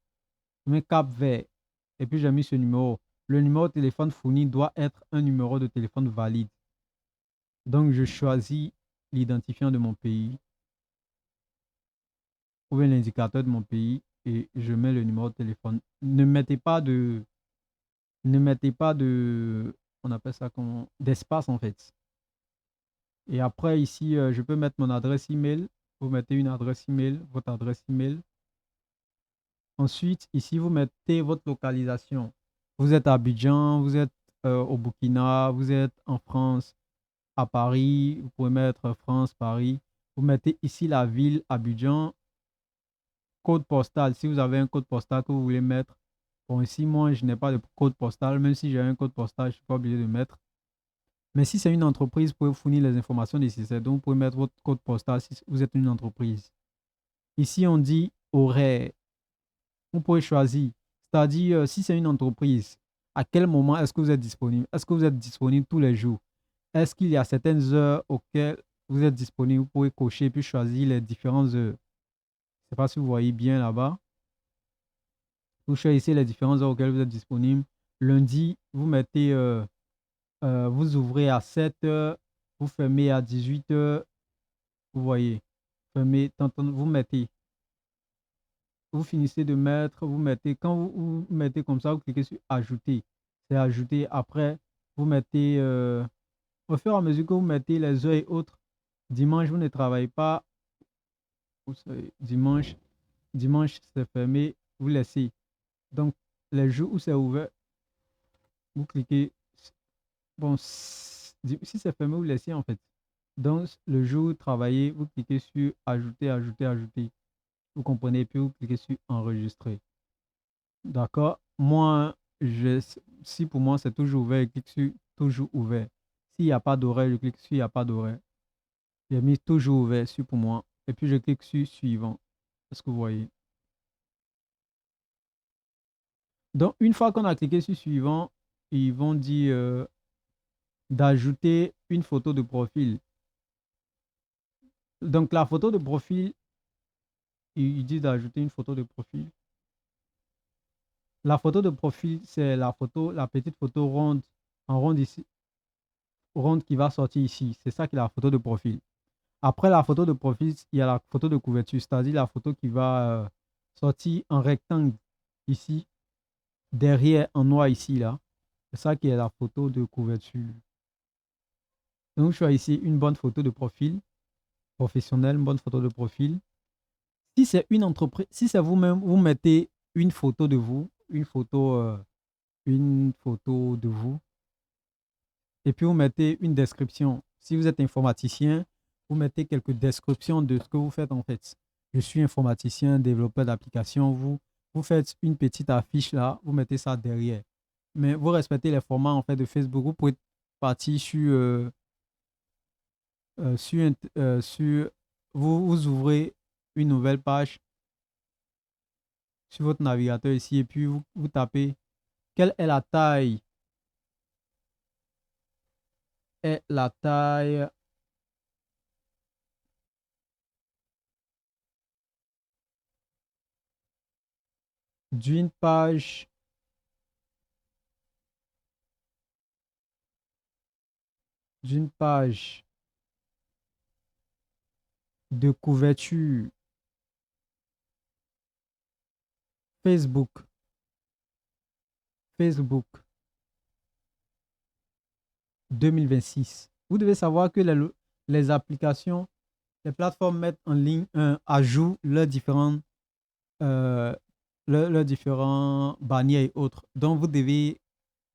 [SPEAKER 1] je mets Cap Vert, et puis j'ai mis ce numéro. Le numéro de téléphone fourni doit être un numéro de téléphone valide. Donc, je choisis l'identifiant de mon pays, ou bien l'indicateur de mon pays, et je mets le numéro de téléphone. Ne mettez pas de, on appelle ça comment, d'espace en fait. Et après ici, je peux mettre mon adresse email. Vous mettez une adresse email, votre adresse email. Ensuite, ici, vous mettez votre localisation. Vous êtes à Abidjan, vous êtes au Burkina, vous êtes en France, à Paris. Vous pouvez mettre France, Paris. Vous mettez ici la ville, Abidjan, code postal. Si vous avez un code postal que vous voulez mettre. Bon, ici, moi, je n'ai pas de code postal. Même si j'ai un code postal, je ne suis pas obligé de mettre. Mais si c'est une entreprise, vous pouvez fournir les informations nécessaires. Donc, vous pouvez mettre votre code postal si vous êtes une entreprise. Ici, on dit horaire. Vous pouvez choisir. C'est-à-dire, si c'est une entreprise, à quel moment est-ce que vous êtes disponible? Est-ce que vous êtes disponible tous les jours? Est-ce qu'il y a certaines heures auxquelles vous êtes disponible? Vous pouvez cocher puis choisir les différentes heures. Je ne sais pas si vous voyez bien là-bas. Vous choisissez les différentes heures auxquelles vous êtes disponible. Lundi, vous mettez, vous ouvrez à 7 heures, vous fermez à 18 heures. Vous voyez, fermez, vous mettez, vous finissez de mettre, vous mettez, quand vous mettez comme ça, vous cliquez sur ajouter. C'est ajouter. Après, vous mettez, au fur et à mesure que vous mettez les heures et autres, dimanche, vous ne travaillez pas. Dimanche, dimanche, c'est fermé, vous laissez. Donc, les jours où c'est ouvert, vous cliquez. Bon, si c'est fermé, vous laissez en fait. Donc, le jour où vous travaillez, vous cliquez sur ajouter, ajouter, ajouter. Vous comprenez, puis vous cliquez sur enregistrer. D'accord? Moi, si pour moi c'est toujours ouvert, je clique sur toujours ouvert. S'il n'y a pas d'horaire, je clique sur il n'y a pas d'horaire. J'ai mis toujours ouvert sur pour moi. Et puis je clique sur suivant. Est-ce que vous voyez? Donc, une fois qu'on a cliqué sur suivant, ils vont dire d'ajouter une photo de profil. Donc, la photo de profil, ils disent d'ajouter une photo de profil. La photo de profil, c'est la photo, la petite photo ronde, en ronde ici, ronde qui va sortir ici. C'est ça qui est la photo de profil. Après la photo de profil, il y a la photo de couverture, c'est-à-dire la photo qui va sortir en rectangle ici, derrière en noir ici, là. C'est ça qui est la photo de couverture. Donc, je choisis ici une bonne photo de profil professionnelle, une bonne photo de profil. Si c'est une entreprise, si c'est vous-même, vous mettez une photo de vous, une photo de vous, et puis vous mettez une description. Si vous êtes informaticien, vous mettez quelques descriptions de ce que vous faites en fait. Je suis informaticien, développeur d'application. Vous faites une petite affiche là, vous mettez ça derrière. Mais vous respectez les formats en fait de Facebook. Vous pouvez partir sur vous ouvrez une nouvelle page sur votre navigateur ici et puis vous tapez quelle est la taille d'une page d'une page de couverture Facebook. Facebook 2026. Vous devez savoir que les applications, les plateformes mettent en ligne à jour euh, leurs différents bannières et autres. Donc, vous devez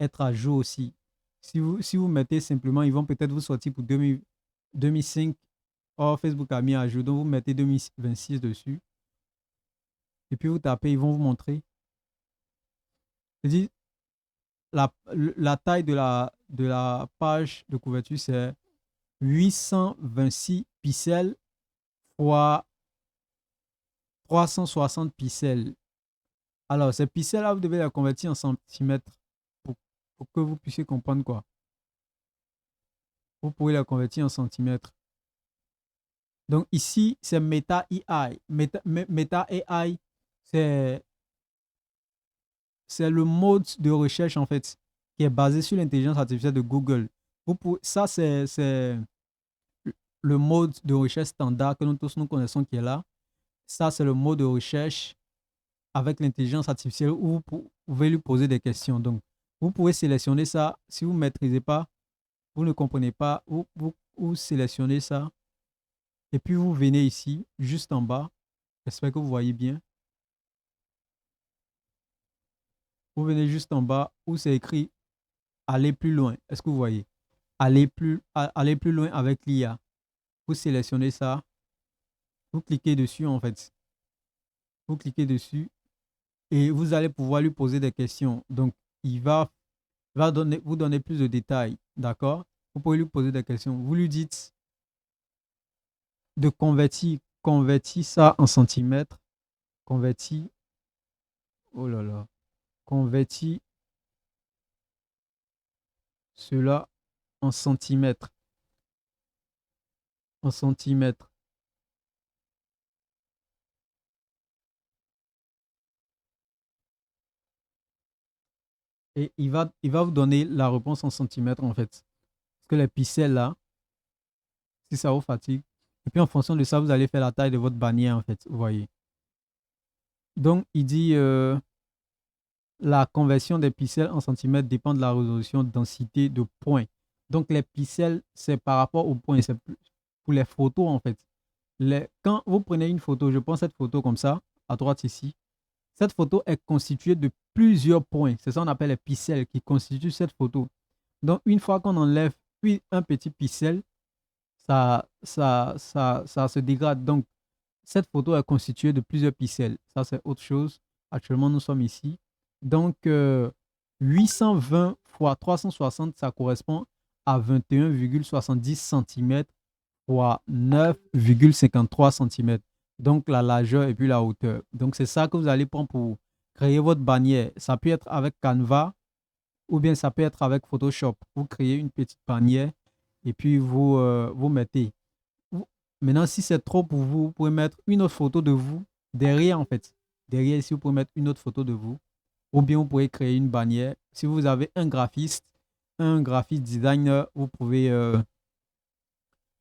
[SPEAKER 1] être à jour aussi. Si vous mettez simplement, ils vont peut-être vous sortir pour 2005. Or, Facebook a mis à jour. Donc, vous mettez 2026 dessus. Et puis, vous tapez, ils vont vous montrer. Je dis, la taille de la page de couverture, c'est 826 pixels fois 360 pixels. Alors, ces pixels-là, vous devez les convertir en centimètres pour, pour que vous puissiez comprendre quoi. Vous pouvez les convertir en centimètres. Donc ici, c'est Meta AI. Meta AI, c'est le mode de recherche en fait qui est basé sur l'intelligence artificielle de Google. Ça, c'est le mode de recherche standard que nous tous nous connaissons qui est là. Ça, c'est le mode de recherche avec l'intelligence artificielle où vous pouvez lui poser des questions. Donc, vous pouvez sélectionner ça. Si vous ne maîtrisez pas, vous ne comprenez pas, vous sélectionnez ça. Et puis, vous venez ici, juste en bas. J'espère que vous voyez bien. Vous venez juste en bas où c'est écrit aller plus loin. Est-ce que vous voyez? Aller plus loin avec l'IA. Vous sélectionnez ça. Vous cliquez dessus en fait. Vous cliquez dessus et vous allez pouvoir lui poser des questions. Donc, il va vous donner plus de détails. D'accord? Vous pouvez lui poser des questions. Vous lui dites de convertir ça en centimètres. Convertir, oh là là, convertir cela en centimètres. En centimètres. Et il va vous donner la réponse en centimètres en fait. Parce que les pixels là, si ça vous fatigue. Et puis en fonction de ça, vous allez faire la taille de votre bannière en fait. Vous voyez. Donc il dit la conversion des pixels en centimètres dépend de la résolution densité de points. Donc les pixels, c'est par rapport aux points. C'est pour les photos en fait. Quand vous prenez une photo, je prends cette photo comme ça, à droite ici. Cette photo est constituée de plusieurs points. C'est ça qu'on appelle les pixels qui constituent cette photo. Donc une fois qu'on enlève un petit pixel, ça se dégrade. Donc, cette photo est constituée de plusieurs pixels. Ça, c'est autre chose. Actuellement, nous sommes ici. Donc, 820 fois 360, ça correspond à 21,70 cm fois 9,53 cm. Donc, la largeur et puis la hauteur. Donc, c'est ça que vous allez prendre pour créer votre bannière. Ça peut être avec Canva ou bien ça peut être avec Photoshop. Vous créez une petite bannière et puis vous mettez. Maintenant, si c'est trop pour vous, vous pouvez mettre une autre photo de vous derrière, en fait. Derrière, ici, vous pouvez mettre une autre photo de vous. Ou bien, vous pouvez créer une bannière. Si vous avez un graphiste designer, vous pouvez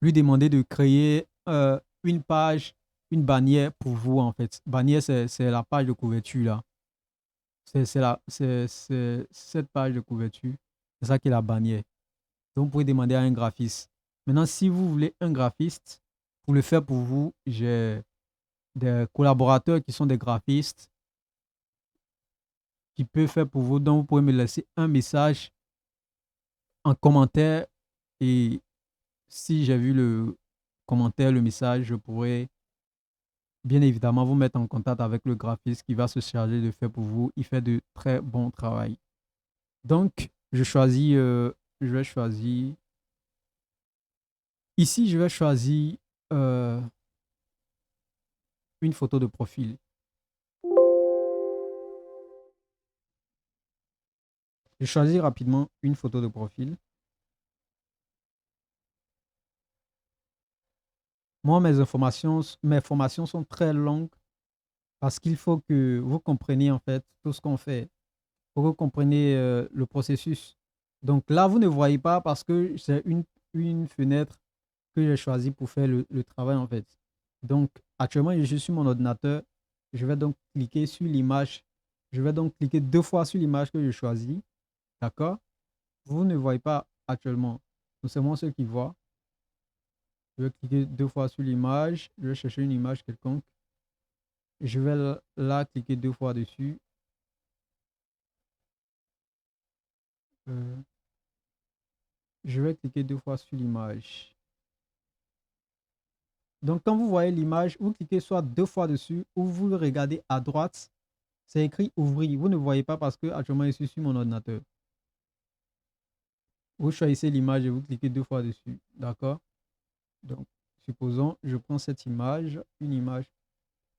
[SPEAKER 1] lui demander de créer une page, une bannière pour vous, en fait. Bannière, c'est la page de couverture, là. C'est cette page de couverture. C'est ça qui est la bannière. Donc, vous pouvez demander à un graphiste. Maintenant, si vous voulez un graphiste, pour le faire pour vous, j'ai des collaborateurs qui sont des graphistes qui peuvent faire pour vous. Donc, vous pouvez me laisser un message en commentaire et si j'ai vu le commentaire, le message, je pourrais bien évidemment vous mettre en contact avec le graphiste qui va se charger de faire pour vous. Il fait de très bon travail. Donc, je vais choisir. Ici, je vais choisir euh, une photo de profil. Je choisis rapidement une photo de profil. Moi, mes formations sont très longues parce qu'il faut que vous compreniez en fait tout ce qu'on fait. Il faut que vous compreniez le processus. Donc là, vous ne voyez pas parce que c'est une fenêtre que j'ai choisie pour faire le travail en fait. Donc actuellement, je suis sur mon ordinateur. Je vais donc cliquer sur l'image. Je vais donc cliquer deux fois sur l'image que je choisis. D'accord? Vous ne voyez pas actuellement. Donc c'est moi ceux qui voient. Je vais cliquer deux fois sur l'image. Je vais chercher une image quelconque. Je vais là cliquer deux fois dessus. Euh, je vais cliquer deux fois sur l'image. Donc, quand vous voyez l'image, vous cliquez soit deux fois dessus ou vous le regardez à droite. C'est écrit ouvrir. Vous ne voyez pas parce que actuellement, je suis sur mon ordinateur. Vous choisissez l'image et vous cliquez deux fois dessus. D'accord? Donc, supposons, je prends cette image, une image.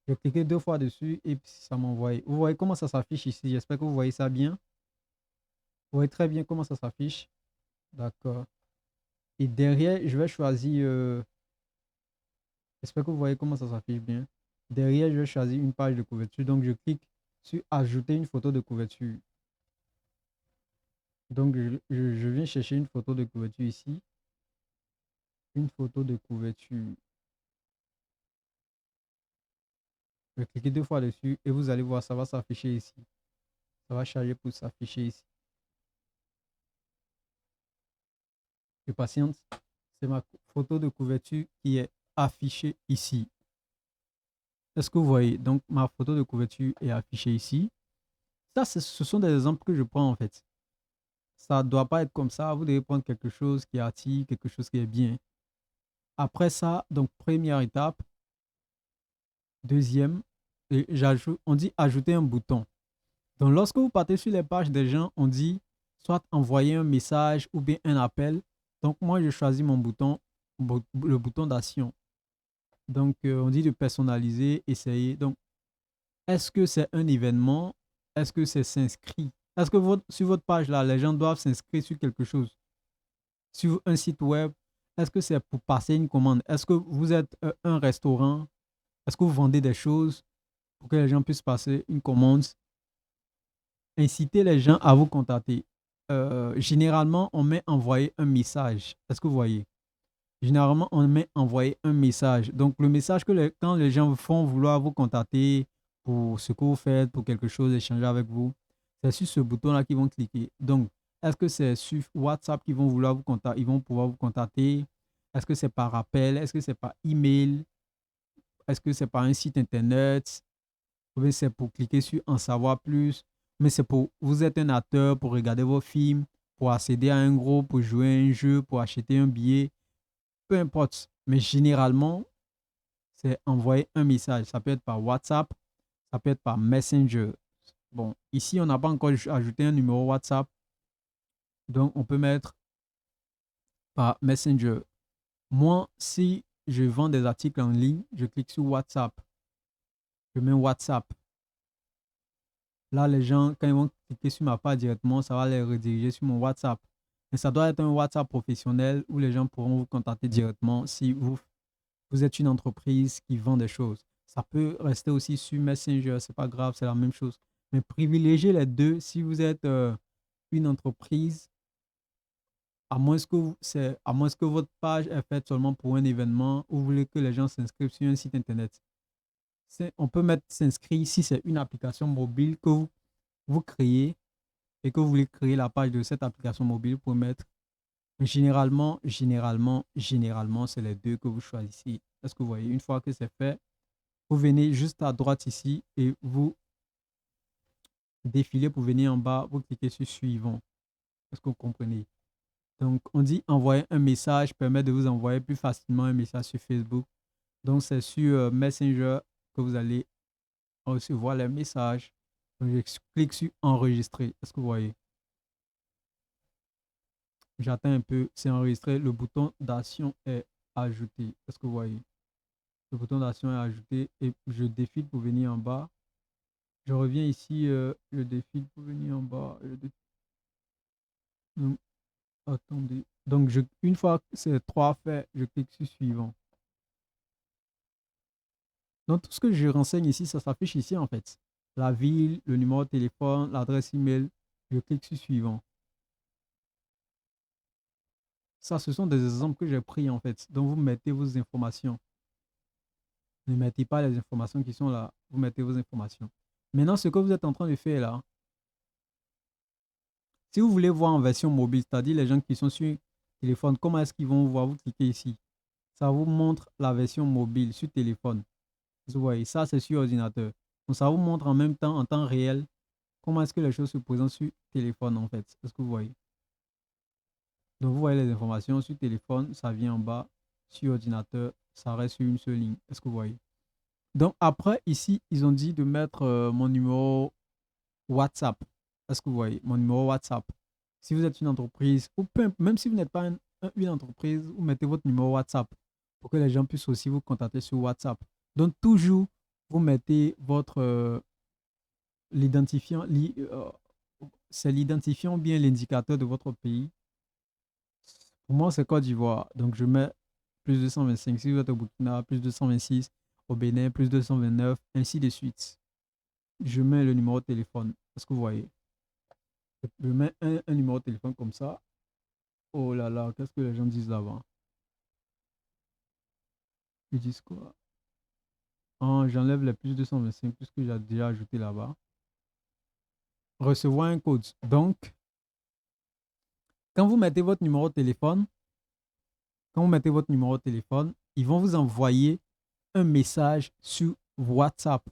[SPEAKER 1] Je cliquais 2 fois dessus et puis ça m'envoie. Vous voyez comment ça s'affiche ici. J'espère que vous voyez ça bien. Vous voyez très bien comment ça s'affiche. D'accord. Et derrière, je vais choisir. J'espère que vous voyez comment ça s'affiche bien. Derrière, je vais choisir une page de couverture. Donc, je clique sur ajouter une photo de couverture. Donc, je viens chercher une photo de couverture ici. Une photo de couverture. Je vais cliquer 2 fois dessus et vous allez voir, ça va s'afficher ici. Ça va charger pour s'afficher ici. Je patiente. C'est ma photo de couverture qui est affichée ici. Est-ce que vous voyez? Donc, ma photo de couverture est affichée ici. Ça, ce sont des exemples que je prends en fait. Ça ne doit pas être comme ça. Vous devez prendre quelque chose qui attire, quelque chose qui est bien. Après ça, donc première étape. Deuxième, et on dit ajouter un bouton. Donc, lorsque vous partez sur les pages des gens, on dit soit envoyer un message ou bien un appel. Donc, moi, je choisis mon bouton, le bouton d'action. Donc, on dit de personnaliser, essayer. Donc, est-ce que c'est un événement? Est-ce que c'est s'inscrit? Est-ce que sur votre page là, les gens doivent s'inscrire sur quelque chose? Sur un site web? Est-ce que c'est pour passer une commande? Est-ce que vous êtes un restaurant? Est-ce que vous vendez des choses pour que les gens puissent passer une commande? Inciter les gens à vous contacter. Généralement, on met envoyer un message. Est-ce que vous voyez? Généralement, on met envoyer un message. Donc, le message que quand les gens font vouloir vous contacter pour ce que vous faites, pour quelque chose, échanger avec vous, c'est sur ce bouton-là qu'ils vont cliquer. Donc, est-ce que c'est sur WhatsApp qu'ils vont vouloir vous contacter, ils vont pouvoir vous contacter? Est-ce que c'est par appel? Est-ce que c'est par email? Est-ce que c'est par un site internet? Ou bien c'est pour cliquer sur en savoir plus? Mais c'est pour, vous êtes un acteur pour regarder vos films, pour accéder à un groupe, pour jouer à un jeu, pour acheter un billet, peu importe. Mais généralement, c'est envoyer un message. Ça peut être par WhatsApp, ça peut être par Messenger. Bon, ici, on n'a pas encore ajouté un numéro WhatsApp. Donc, on peut mettre par Messenger. Moi, si je vends des articles en ligne, je clique sur WhatsApp. Je mets WhatsApp. Là, les gens, quand ils vont cliquer sur ma page directement, ça va les rediriger sur mon WhatsApp. Mais ça doit être un WhatsApp professionnel où les gens pourront vous contacter directement si vous êtes une entreprise qui vend des choses. Ça peut rester aussi sur Messenger, c'est pas grave, c'est la même chose. Mais privilégiez les deux si vous êtes une entreprise, à moins que votre page est faite seulement pour un événement ou vous voulez que les gens s'inscrivent sur un site internet. On peut mettre s'inscrire si c'est une application mobile que vous créez et que vous voulez créer la page de cette application mobile pour mettre. Généralement, c'est les deux que vous choisissez. Est-ce que vous voyez? Une fois que c'est fait, vous venez juste à droite ici et vous défilez pour venir en bas, vous cliquez sur suivant. Est-ce que vous comprenez? Donc, on dit envoyer un message permet de vous envoyer plus facilement un message sur Facebook. Donc, c'est sur Messenger que vous allez recevoir les messages. Donc, je clique sur enregistrer. Est-ce que vous voyez? J'attends un peu, c'est enregistré. Le bouton d'action est ajouté. Est-ce que vous voyez? Le bouton d'action est ajouté et je défile pour venir en bas. Je reviens ici, je défile pour venir en bas. Donc, attendez. Donc, une fois que c'est 3 fait, je clique sur suivant. Donc, tout ce que je renseigne ici, ça s'affiche ici en fait. La ville, le numéro de téléphone, l'adresse email. Je clique sur suivant. Ça, ce sont des exemples que j'ai pris en fait. Donc, vous mettez vos informations. Ne mettez pas les informations qui sont là. Vous mettez vos informations. Maintenant, ce que vous êtes en train de faire là, si vous voulez voir en version mobile, c'est-à-dire les gens qui sont sur téléphone, comment est-ce qu'ils vont voir? Vous cliquez ici. Ça vous montre la version mobile sur téléphone. Vous voyez, ça c'est sur ordinateur. Donc ça vous montre en même temps, en temps réel, comment est-ce que les choses se présentent sur téléphone en fait. Est-ce que vous voyez? Donc vous voyez les informations sur téléphone, ça vient en bas. Sur ordinateur, ça reste sur une seule ligne. Est-ce que vous voyez? Donc après, ici, ils ont dit de mettre mon numéro WhatsApp. Est-ce que vous voyez? Mon numéro WhatsApp. Si vous êtes une entreprise, ou même si vous n'êtes pas une entreprise, vous mettez votre numéro WhatsApp pour que les gens puissent aussi vous contacter sur WhatsApp. Donc toujours, vous mettez votre l'identifiant, c'est l'identifiant ou bien l'indicateur de votre pays. Pour moi, c'est Côte d'Ivoire. Donc, je mets plus 225. Si vous êtes au Burkina, plus 226. Au Bénin, plus 229, ainsi de suite. Je mets le numéro de téléphone. Est-ce que vous voyez? Je mets un numéro de téléphone comme ça. Oh là là, qu'est-ce que les gens disent là-bas? Ils disent quoi? Oh, j'enlève les plus 225 puisque j'ai déjà ajouté là-bas. Recevoir un code. Donc, quand vous mettez votre numéro de téléphone, ils vont vous envoyer un message sur WhatsApp.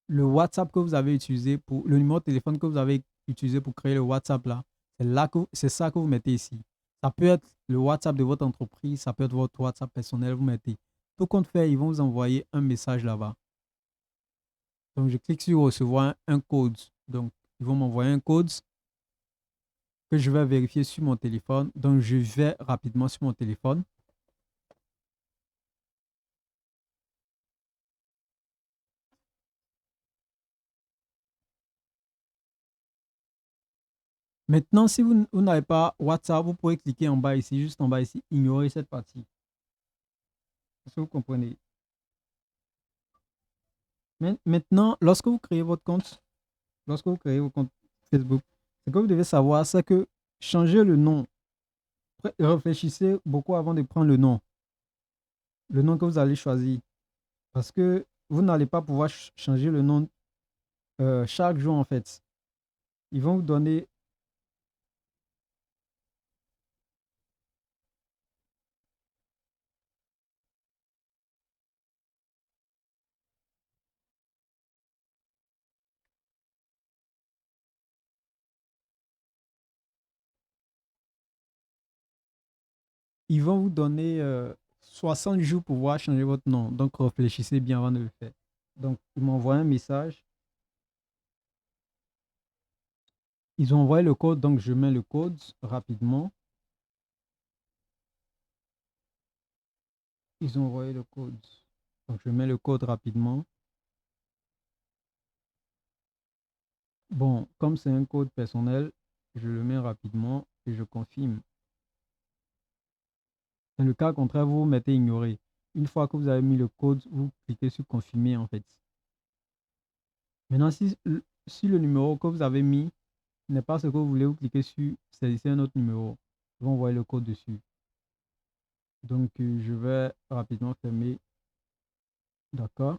[SPEAKER 1] Le WhatsApp que vous avez utilisé pour le numéro de téléphone que vous avez utilisé pour créer le WhatsApp là, c'est ça que vous mettez ici. Ça peut être le WhatsApp de votre entreprise, ça peut être votre WhatsApp personnel, vous mettez. Tout compte fait, ils vont vous envoyer un message là-bas. Donc, je clique sur recevoir un code. Donc, ils vont m'envoyer un code que je vais vérifier sur mon téléphone. Donc, je vais rapidement sur mon téléphone. Maintenant, si vous n'avez pas WhatsApp, vous pouvez cliquer en bas ici, juste en bas ici, ignorer cette partie. Est-ce que vous comprenez? Maintenant, lorsque vous créez votre compte Facebook, ce que vous devez savoir, c'est que changer le nom, réfléchissez beaucoup avant de prendre le nom que vous allez choisir. Parce que vous n'allez pas pouvoir changer le nom chaque jour en fait. Ils vont vous donner, ils vont vous donner 60 jours pour pouvoir changer votre nom. Donc réfléchissez bien avant de le faire. Donc ils m'envoient un message. Ils ont envoyé le code, donc je mets le code rapidement. Ils ont envoyé le code. Donc je mets le code rapidement. Bon, comme c'est un code personnel, je le mets rapidement et je confirme. Dans le cas contraire, vous mettez ignorer. Une fois que vous avez mis le code, vous cliquez sur confirmer en fait. Maintenant, si le numéro que vous avez mis n'est pas ce que vous voulez, vous cliquez sur saisissez un autre numéro. Vous envoyez le code dessus. Donc, je vais rapidement fermer. D'accord.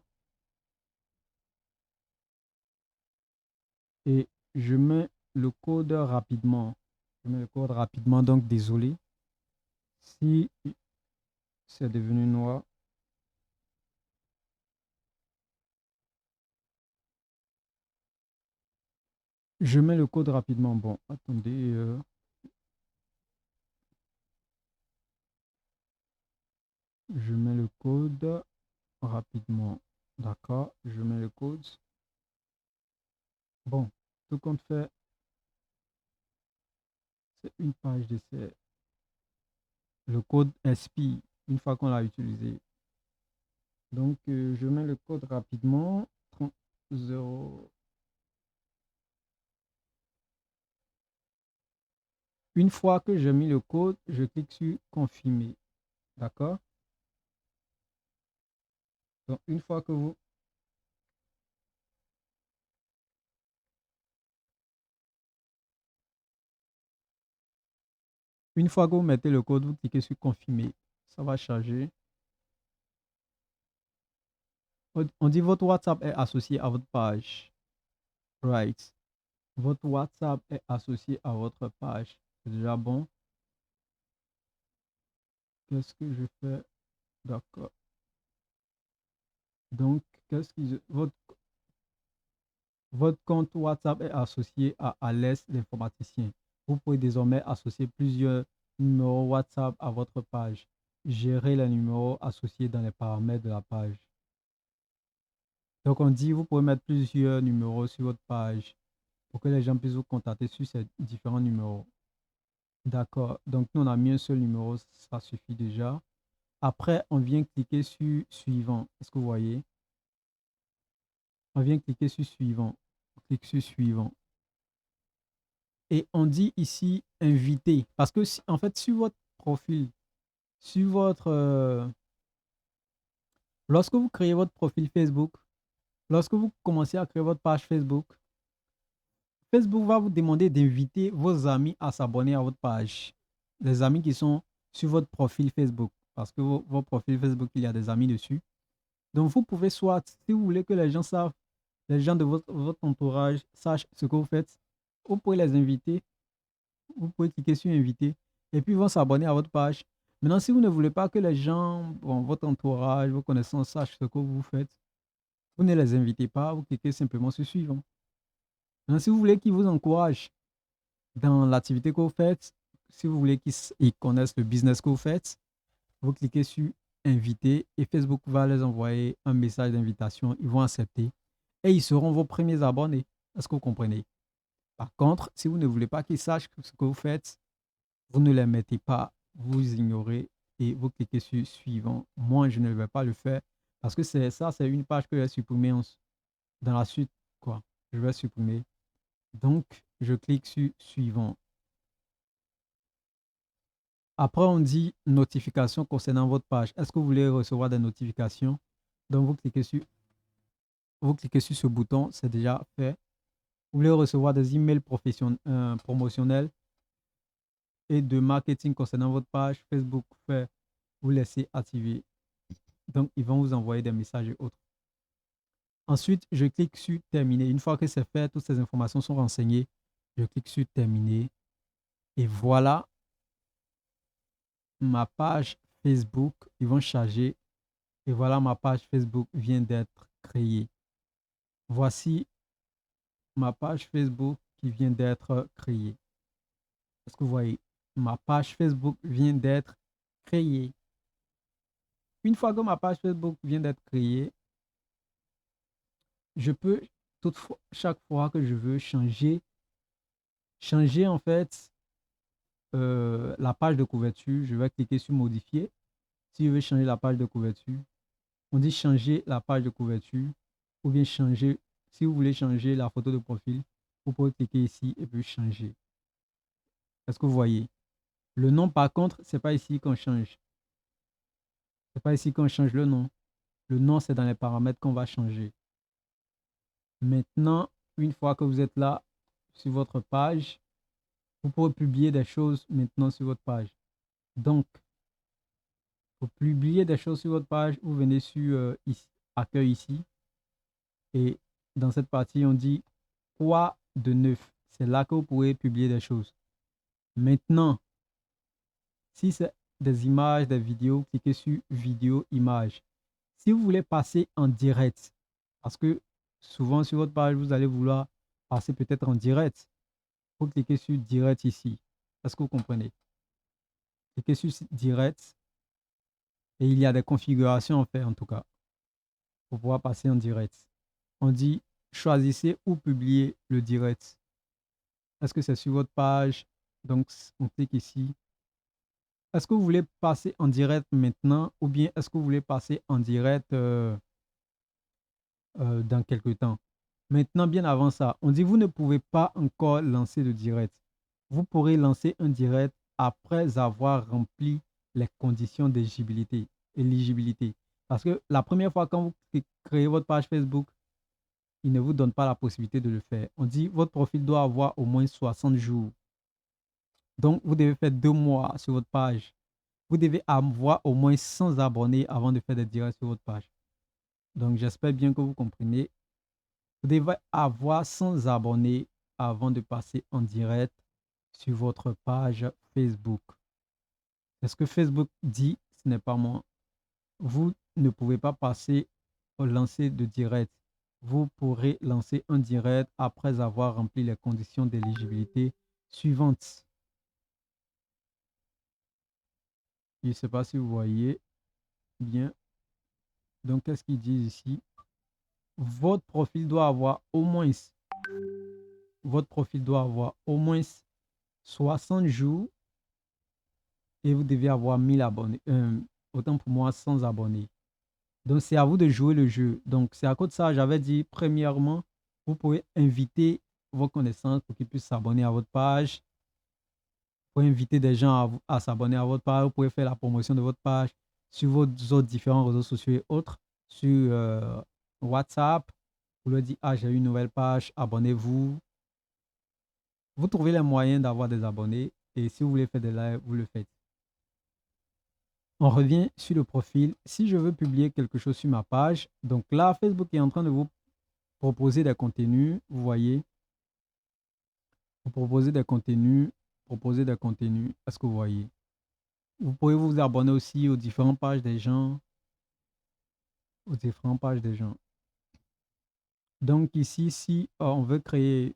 [SPEAKER 1] Et je mets le code rapidement. Je mets le code rapidement, donc désolé. Si c'est devenu noir, je mets le code rapidement. Bon, attendez. Je mets le code rapidement. D'accord, je mets le code. Bon, tout compte fait, c'est une page d'essai. Le code expire une fois qu'on l'a utilisé. Donc, je mets le code rapidement. 30. Une fois que j'ai mis le code, je clique sur confirmer. D'accord? Donc, une fois que vous mettez le code, vous cliquez sur confirmer. Ça va charger. On dit votre WhatsApp est associé à votre page. Right. Votre WhatsApp est associé à votre page. C'est déjà bon. Qu'est-ce que je fais? D'accord. Donc, votre compte WhatsApp est associé à Alès l'informaticien. Vous pouvez désormais associer plusieurs numéros WhatsApp à votre page. Gérer les numéros associés dans les paramètres de la page. Donc, on dit vous pouvez mettre plusieurs numéros sur votre page pour que les gens puissent vous contacter sur ces différents numéros. D'accord. Donc, nous, on a mis un seul numéro, ça suffit déjà. Après, on vient cliquer sur suivant. Est-ce que vous voyez? On vient cliquer sur suivant. On clique sur suivant. Et on dit ici inviter. Parce que en fait, sur votre profil, sur votre... lorsque vous créez votre profil Facebook, lorsque vous commencez à créer votre page Facebook, Facebook va vous demander d'inviter vos amis à s'abonner à votre page. Les amis qui sont sur votre profil Facebook. Parce que votre profil Facebook, il y a des amis dessus. Donc, vous pouvez soit, si vous voulez que les gens savent, les gens de votre entourage sachent ce que vous faites, vous pouvez les inviter. Vous pouvez cliquer sur inviter et puis ils vont s'abonner à votre page. Maintenant, si vous ne voulez pas que les gens, bon, votre entourage, vos connaissances sachent ce que vous faites, vous ne les invitez pas, vous cliquez simplement sur suivant. Maintenant, si vous voulez qu'ils vous encouragent dans l'activité que vous faites, si vous voulez qu'ils connaissent le business que vous faites, vous cliquez sur inviter et Facebook va les envoyer un message d'invitation. Ils vont accepter et ils seront vos premiers abonnés. Est-ce que vous comprenez? Par contre, si vous ne voulez pas qu'ils sachent ce que vous faites, vous ne les mettez pas, vous ignorez et vous cliquez sur suivant. Moi, je ne vais pas le faire parce que c'est une page que j'ai supprimée dans la suite, quoi. Je vais supprimer. Donc, je clique sur suivant. Après, on dit notification concernant votre page. Est-ce que vous voulez recevoir des notifications? Donc, vous cliquez sur ce bouton, c'est déjà fait. Vous voulez recevoir des emails promotionnels et de marketing concernant votre page. Facebook fait, vous laissez activer. Donc, ils vont vous envoyer des messages et autres. Ensuite, je clique sur terminer. Une fois que c'est fait, toutes ces informations sont renseignées. Je clique sur terminer. Et voilà, ma page Facebook, ils vont charger. Et voilà, ma page Facebook vient d'être créée. Voici ma page Facebook qui vient d'être créée. Est-ce que vous voyez? Ma page Facebook vient d'être créée. Une fois que ma page Facebook vient d'être créée, je peux toutefois, chaque fois que je veux changer en fait la page de couverture. Je vais cliquer sur modifier. Si je veux changer la page de couverture, on dit changer la page de couverture ou bien changer, si vous voulez changer la photo de profil, vous pouvez cliquer ici et puis changer. Est-ce que vous voyez? Le nom, par contre, c'est pas ici qu'on change. C'est pas ici qu'on change le nom. Le nom, c'est dans les paramètres qu'on va changer. Maintenant, une fois que vous êtes là sur votre page, vous pouvez publier des choses maintenant sur votre page. Donc, pour publier des choses sur votre page, vous venez sur ici, accueil ici. Et dans cette partie, on dit quoi de neuf. C'est là que vous pouvez publier des choses. Maintenant, si c'est des images, des vidéos, cliquez sur vidéo, images. Si vous voulez passer en direct, parce que souvent sur votre page, vous allez vouloir passer peut-être en direct, vous cliquez sur direct ici. Est-ce que vous comprenez? Cliquez sur direct et il y a des configurations en fait en tout cas pour pouvoir passer en direct. On dit choisissez où publier le direct. Est-ce que c'est sur votre page? Donc on clique ici. Est-ce que vous voulez passer en direct maintenant ou bien est-ce que vous voulez passer en direct dans quelques temps? Maintenant, bien avant ça, on dit vous ne pouvez pas encore lancer de direct. Vous pourrez lancer un direct après avoir rempli les conditions d'éligibilité. Parce que la première fois quand vous créez votre page Facebook, il ne vous donne pas la possibilité de le faire. On dit votre profil doit avoir au moins 60 jours. Donc, vous devez faire 2 mois sur votre page. Vous devez avoir au moins 100 abonnés avant de faire des directs sur votre page. Donc, j'espère bien que vous comprenez. Vous devez avoir 100 abonnés avant de passer en direct sur votre page Facebook. C'est ce que Facebook dit, ce n'est pas moi. Vous ne pouvez pas passer au lancer de direct. Vous pourrez lancer un direct après avoir rempli les conditions d'éligibilité suivantes. Je ne sais pas si vous voyez bien. Donc, qu'est-ce qu'ils disent ici? Votre profil doit avoir au moins, votre profil doit avoir au moins 60 jours et vous devez avoir 1000 abonnés. Autant pour moi, 100 abonnés. Donc, c'est à vous de jouer le jeu. Donc, c'est à cause de ça, j'avais dit, premièrement, vous pouvez inviter vos connaissances pour qu'ils puissent s'abonner à votre page. Vous pouvez inviter des gens à s'abonner à votre page. Vous pouvez faire la promotion de votre page sur vos autres différents réseaux sociaux et autres. Sur WhatsApp, vous leur dites, ah, j'ai une nouvelle page, abonnez-vous. Vous trouvez les moyens d'avoir des abonnés. Et si vous voulez faire des lives, vous le faites. On revient sur le profil. Si je veux publier quelque chose sur ma page, donc là, Facebook est en train de vous proposer des contenus. Vous voyez, vous proposez des contenus, proposer des contenus. Est-ce que vous voyez? Vous pouvez vous abonner aussi aux différentes pages des gens, aux différentes pages des gens. Donc ici, si on veut créer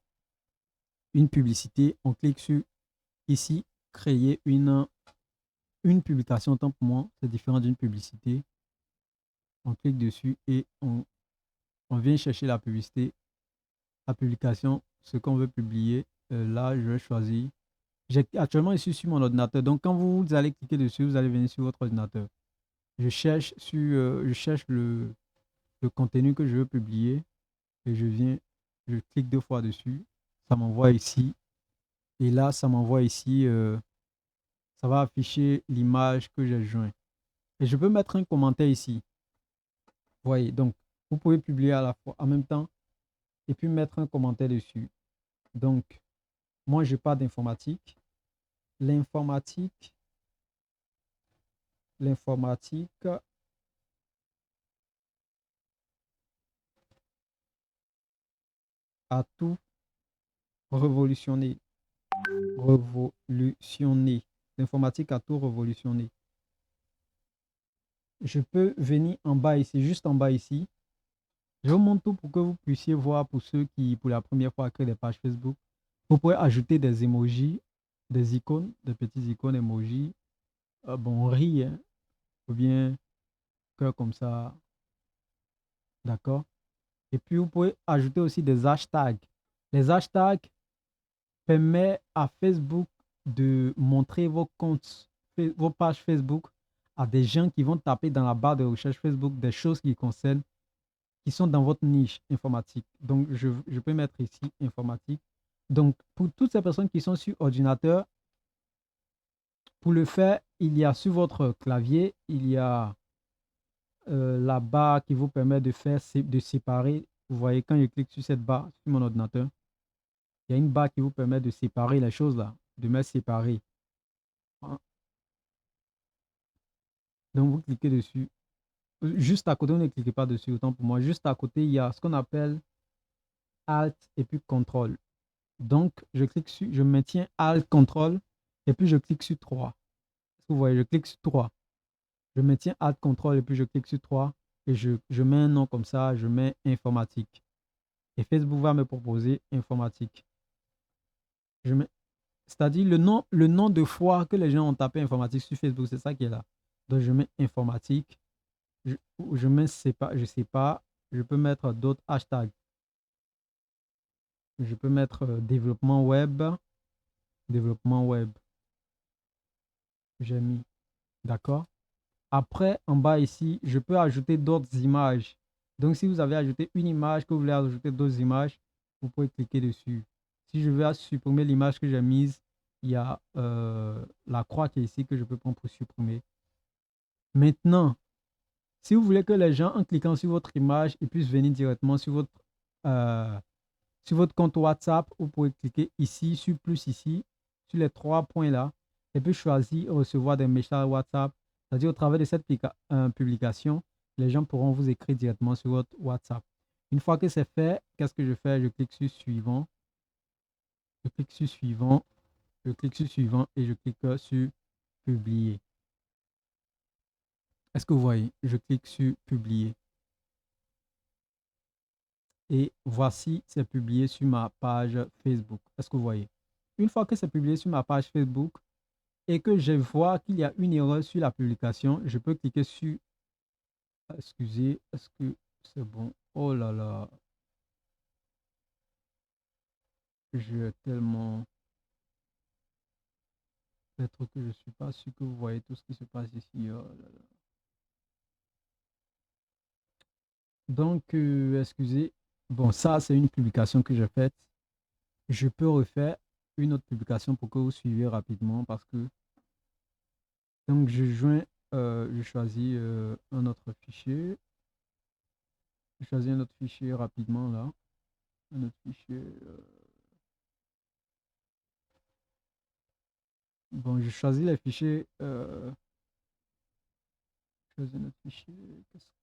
[SPEAKER 1] une publicité, on clique sur ici, créer une publication. Tant pour moi, c'est différent d'une publicité. On clique dessus et on vient chercher la publicité, la publication, ce qu'on veut publier. Là, je vais choisir. Actuellement, je suis sur mon ordinateur. Donc, quand vous allez cliquer dessus, vous allez venir sur votre ordinateur. Je cherche le contenu que je veux publier et je clique 2 fois dessus. Ça m'envoie ici. Et là, ça m'envoie ici. Ça va afficher l'image que j'ai joint. Et je peux mettre un commentaire ici. Vous voyez, donc, vous pouvez publier à la fois, en même temps, et puis mettre un commentaire dessus. Donc, moi, je n'ai pas d'informatique. L'informatique a tout révolutionné. Révolutionné. L'informatique a tout révolutionné. Je peux venir en bas ici, juste en bas ici. Je vous montre tout pour que vous puissiez voir pour ceux qui, pour la première fois, créent des pages Facebook. Vous pouvez ajouter des emojis, des icônes, des petites icônes emojis. Bon, on rit, hein, ou bien cœur comme ça. D'accord? Et puis, vous pouvez ajouter aussi des hashtags. Les hashtags permettent à Facebook de montrer vos comptes, vos pages Facebook à des gens qui vont taper dans la barre de recherche Facebook des choses qui concernent, qui sont dans votre niche informatique. Donc, je peux mettre ici informatique. Donc, pour toutes ces personnes qui sont sur ordinateur, pour le faire, il y a sur votre clavier, il y a la barre qui vous permet de faire, de séparer. Vous voyez, quand je clique sur cette barre sur mon ordinateur, il y a une barre qui vous permet de séparer les choses là, de mettre séparer. Hein. Donc, vous cliquez dessus. Juste à côté, vous ne cliquez pas dessus, autant pour moi. Juste à côté, il y a ce qu'on appelle Alt et puis Contrôle. Donc, je clique sur, je maintiens Alt, Contrôle et puis je clique sur 3. Vous voyez, je clique sur 3. Je maintiens Alt, Contrôle et puis je clique sur 3 et je mets un nom comme ça, je mets informatique. Et Facebook va me proposer informatique. C'est-à-dire le nom de fois que les gens ont tapé informatique sur Facebook, c'est ça qui est là. Donc, je mets informatique. Je mets je sais pas. Je peux mettre d'autres hashtags. Je peux mettre développement web. Développement web. J'ai mis. D'accord. Après, en bas ici, je peux ajouter d'autres images. Donc, si vous avez ajouté une image, que vous voulez ajouter d'autres images, vous pouvez cliquer dessus. Si je veux supprimer l'image que j'ai mise, il y a la croix qui est ici que je peux prendre pour supprimer. Maintenant, si vous voulez que les gens, en cliquant sur votre image, ils puissent venir directement sur votre compte WhatsApp, vous pouvez cliquer ici, sur plus ici, sur les 3 points là, et puis choisir recevoir des messages WhatsApp. C'est-à-dire au travers de cette publication, les gens pourront vous écrire directement sur votre WhatsApp. Une fois que c'est fait, qu'est-ce que je fais? Je clique sur suivant, je clique sur suivant, je clique sur suivant et je clique sur publier. Est-ce que vous voyez? Je clique sur publier. Et voici, c'est publié sur ma page Facebook. Est-ce que vous voyez? Une fois que c'est publié sur ma page Facebook et que je vois qu'il y a une erreur sur la publication, je peux cliquer sur excusez, est-ce que c'est bon? Oh là là, j'ai tellement peut-être que je ne suis pas sûr que vous voyez tout ce qui se passe ici. Oh là là. Donc, excusez. Bon, ça, c'est une publication que j'ai faite. Je peux refaire une autre publication pour que vous suiviez rapidement parce que, donc, je choisis un autre fichier. Je choisis un autre fichier rapidement là. Un autre fichier. Bon, je choisis les fichiers. Je choisis un autre fichier.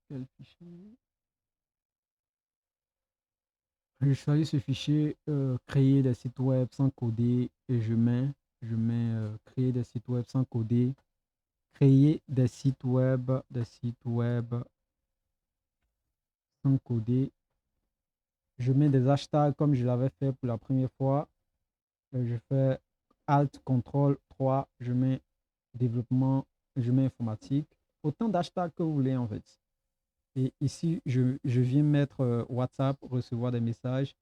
[SPEAKER 1] Quel fichier? Je choisis ce fichier, créer des sites web sans coder et je mets créer des sites web sans coder, créer des sites web sans coder. Je mets des hashtags comme je l'avais fait pour la première fois. Je fais Alt, Contrôle 3, je mets développement, je mets informatique. Autant d'hashtags que vous voulez en fait. Et ici, je viens mettre WhatsApp, recevoir des messages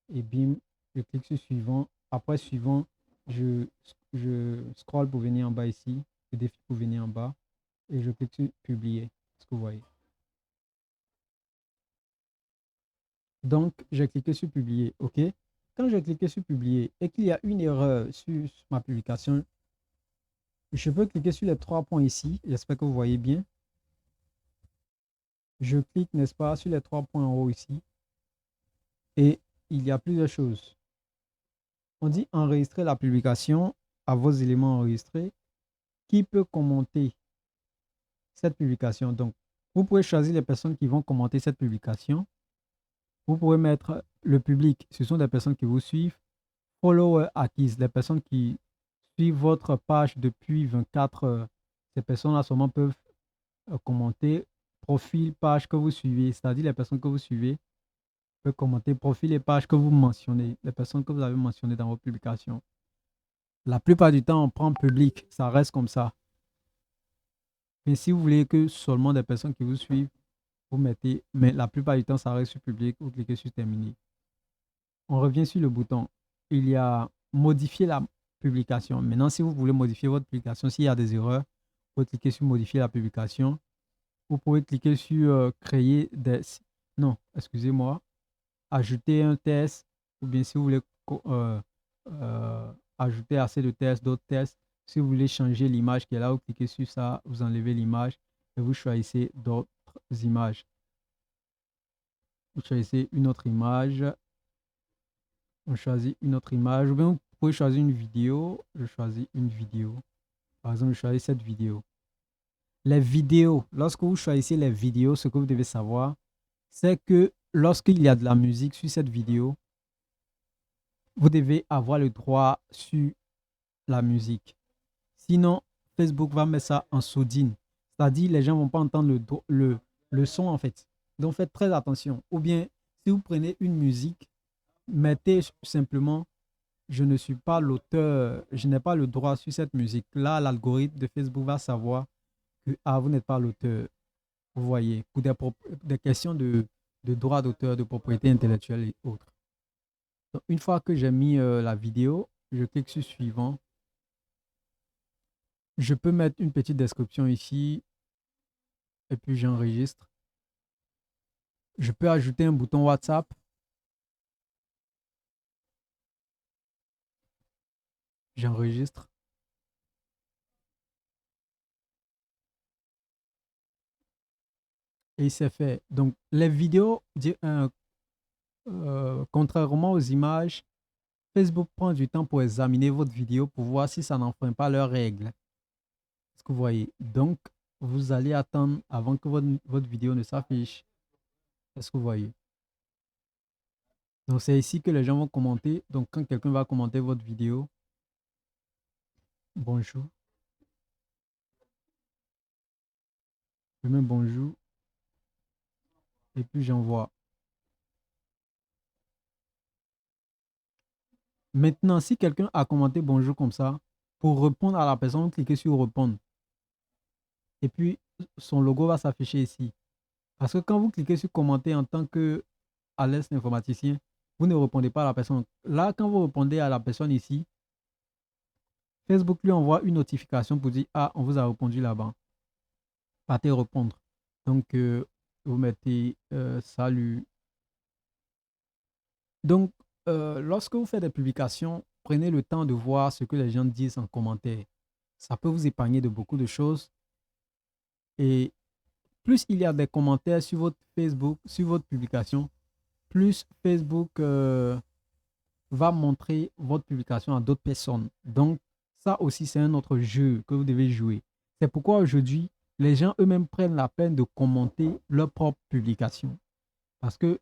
[SPEAKER 1] et bim, je clique sur suivant. Après suivant, je, je scroll pour venir en bas ici, je défile pour venir en bas et je clique sur publier. Est-ce que vous voyez? Donc, j'ai cliqué sur publier. OK? Quand j'ai cliqué sur publier et qu'il y a une erreur sur ma publication, je peux cliquer sur les trois points ici. J'espère que vous voyez bien. Je clique, n'est-ce pas, sur les trois points en haut ici. Et il y a plusieurs choses. On dit enregistrer la publication à vos éléments enregistrés. Qui peut commenter cette publication? Donc, vous pouvez choisir les personnes qui vont commenter cette publication. Vous pouvez mettre le public. Ce sont des personnes qui vous suivent. Follower acquises, les personnes qui suivent votre page depuis 24 heures. Ces personnes-là seulement peuvent commenter. Profil, page que vous suivez, c'est-à-dire les personnes que vous suivez peuvent commenter profil et page que vous mentionnez, les personnes que vous avez mentionnées dans vos publications. La plupart du temps, on prend public, ça reste comme ça. Mais si vous voulez que seulement des personnes qui vous suivent, vous mettez, mais la plupart du temps, ça reste sur public, vous cliquez sur terminer. On revient sur le bouton. Il y a modifier la publication. Maintenant, si vous voulez modifier votre publication, s'il y a des erreurs, vous pouvez cliquer sur modifier la publication. Vous pouvez cliquer sur créer des... Non, excusez-moi. Ajouter un test. Ou bien si vous voulez ajouter assez de tests, d'autres tests. Si vous voulez changer l'image qui est là, vous cliquez sur ça, vous enlevez l'image et vous choisissez d'autres images. Vous choisissez une autre image. On choisit une autre image. Ou bien vous pouvez choisir une vidéo. Je choisis une vidéo. Par exemple, je choisis cette vidéo. Les vidéos, lorsque vous choisissez les vidéos, ce que vous devez savoir, c'est que lorsqu'il y a de la musique sur cette vidéo, vous devez avoir le droit sur la musique. Sinon, Facebook va mettre ça en sourdine. C'est-à-dire, les gens ne vont pas entendre le son en fait. Donc, faites très attention. Ou bien, si vous prenez une musique, mettez simplement, je ne suis pas l'auteur, je n'ai pas le droit sur cette musique. Là, l'algorithme de Facebook va savoir que ah, vous n'êtes pas l'auteur. Vous voyez, pour des questions de droit d'auteur, de propriété intellectuelle et autres. Donc, une fois que j'ai mis la vidéo, je clique sur suivant. Je peux mettre une petite description ici et puis j'enregistre. Je peux ajouter un bouton WhatsApp. J'enregistre. Et c'est fait. Donc, les vidéos, contrairement aux images, Facebook prend du temps pour examiner votre vidéo pour voir si ça n'enfreint pas leurs règles. Est-ce que vous voyez? Donc, vous allez attendre avant que votre vidéo ne s'affiche. Est-ce que vous voyez? Donc, c'est ici que les gens vont commenter. Donc, quand quelqu'un va commenter votre vidéo, bonjour. Je mets bonjour et puis j'envoie. Maintenant, si quelqu'un a commenté bonjour comme ça, pour répondre à la personne, vous cliquez sur répondre. Et puis, son logo va s'afficher ici. Parce que quand vous cliquez sur commenter en tant que à l'aise informaticien, vous ne répondez pas à la personne. Là, quand vous répondez à la personne ici, Facebook lui envoie une notification pour dire ah, on vous a répondu là-bas. Partez répondre. Donc, vous mettez salut. Donc, lorsque vous faites des publications, prenez le temps de voir ce que les gens disent en commentaire. Ça peut vous épargner de beaucoup de choses. Et plus il y a des commentaires sur votre Facebook, sur votre publication, plus Facebook va montrer votre publication à d'autres personnes. Donc, ça aussi, c'est un autre jeu que vous devez jouer. C'est pourquoi aujourd'hui, les gens eux-mêmes prennent la peine de commenter leur propre publication. Parce que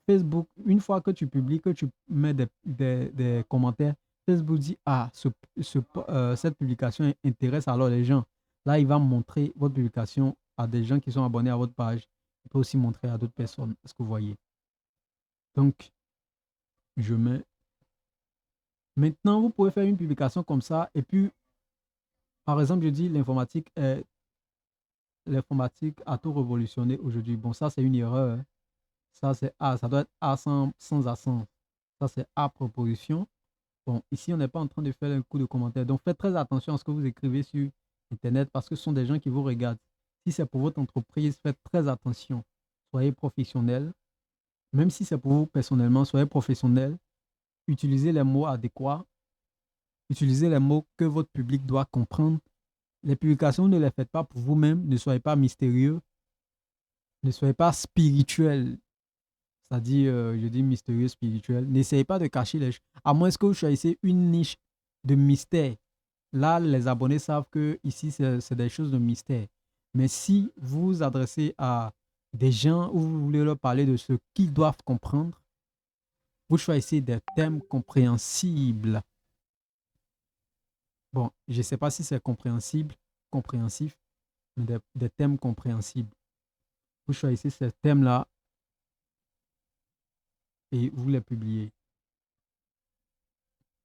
[SPEAKER 1] Facebook, une fois que tu publies, que tu mets des commentaires, Facebook dit, ah, cette publication intéresse alors les gens. Là, il va montrer votre publication à des gens qui sont abonnés à votre page. Il peut aussi montrer à d'autres personnes. Est-ce que vous voyez? Donc, je mets. Maintenant, vous pouvez faire une publication comme ça. Et puis, par exemple, je dis l'informatique a tout révolutionné aujourd'hui. Bon, ça, c'est une erreur, hein. Ça, c'est A. Ça doit être A sans accent. Ça, c'est A proposition. Bon, ici, on n'est pas en train de faire un coup de commentaire. Donc, faites très attention à ce que vous écrivez sur Internet parce que ce sont des gens qui vous regardent. Si c'est pour votre entreprise, faites très attention. Soyez professionnel. Même si c'est pour vous personnellement, soyez professionnel. Utilisez les mots adéquats. Utilisez les mots que votre public doit comprendre. Les publications, ne les faites pas pour vous-même. Ne soyez pas mystérieux. Ne soyez pas spirituel. C'est-à-dire, je dis mystérieux, spirituel. N'essayez pas de cacher les choses. À moins que vous choisissez une niche de mystère. Là, les abonnés savent que ici, c'est des choses de mystère. Mais si vous vous adressez à des gens où vous voulez leur parler de ce qu'ils doivent comprendre, vous choisissez des thèmes compréhensibles. Bon, je ne sais pas si c'est compréhensible, compréhensif, mais des thèmes compréhensibles. Vous choisissez ces thèmes-là et vous les publiez.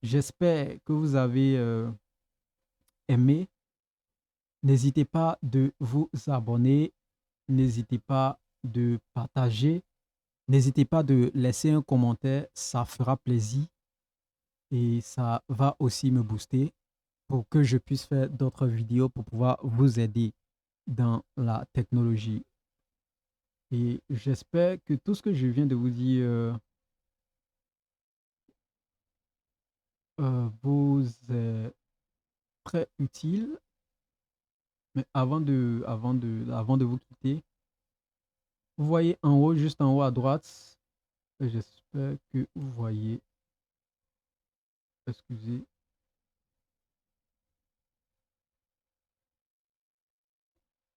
[SPEAKER 1] J'espère que vous avez aimé. N'hésitez pas de vous abonner. N'hésitez pas de partager. N'hésitez pas de laisser un commentaire. Ça fera plaisir et ça va aussi me booster pour que je puisse faire d'autres vidéos pour pouvoir vous aider dans la technologie. Et j'espère que tout ce que je viens de vous dire vous est très utile. Mais avant de vous quitter, vous voyez en haut, juste en haut à droite, j'espère que vous voyez, excusez,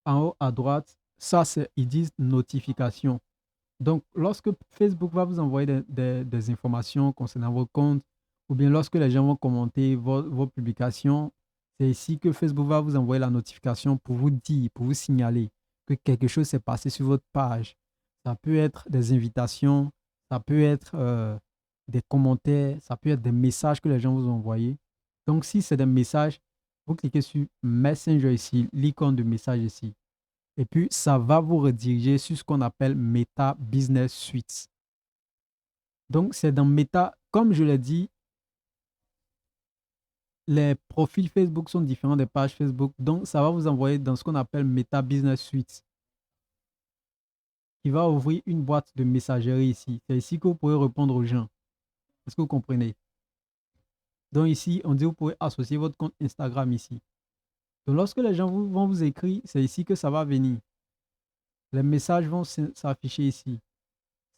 [SPEAKER 1] en haut à droite, ça c'est, ils disent notification. Donc, lorsque Facebook va vous envoyer des informations concernant vos comptes, ou bien lorsque les gens vont commenter vos publications, c'est ici que Facebook va vous envoyer la notification pour vous dire, pour vous signaler que quelque chose s'est passé sur votre page. Ça peut être des invitations, ça peut être des commentaires, ça peut être des messages que les gens vous ont envoyés. Donc, si c'est des messages, vous cliquez sur Messenger ici, l'icône de message ici. Et puis, ça va vous rediriger sur ce qu'on appelle Meta Business Suite. Donc, c'est dans Meta, comme je l'ai dit, les profils Facebook sont différents des pages Facebook. Donc, ça va vous envoyer dans ce qu'on appelle Meta Business Suite, qui va ouvrir une boîte de messagerie ici. C'est ici que vous pouvez répondre aux gens. Est-ce que vous comprenez? Donc, ici, on dit que vous pouvez associer votre compte Instagram ici. Donc, lorsque les gens vont vous écrire, c'est ici que ça va venir. Les messages vont s'afficher ici.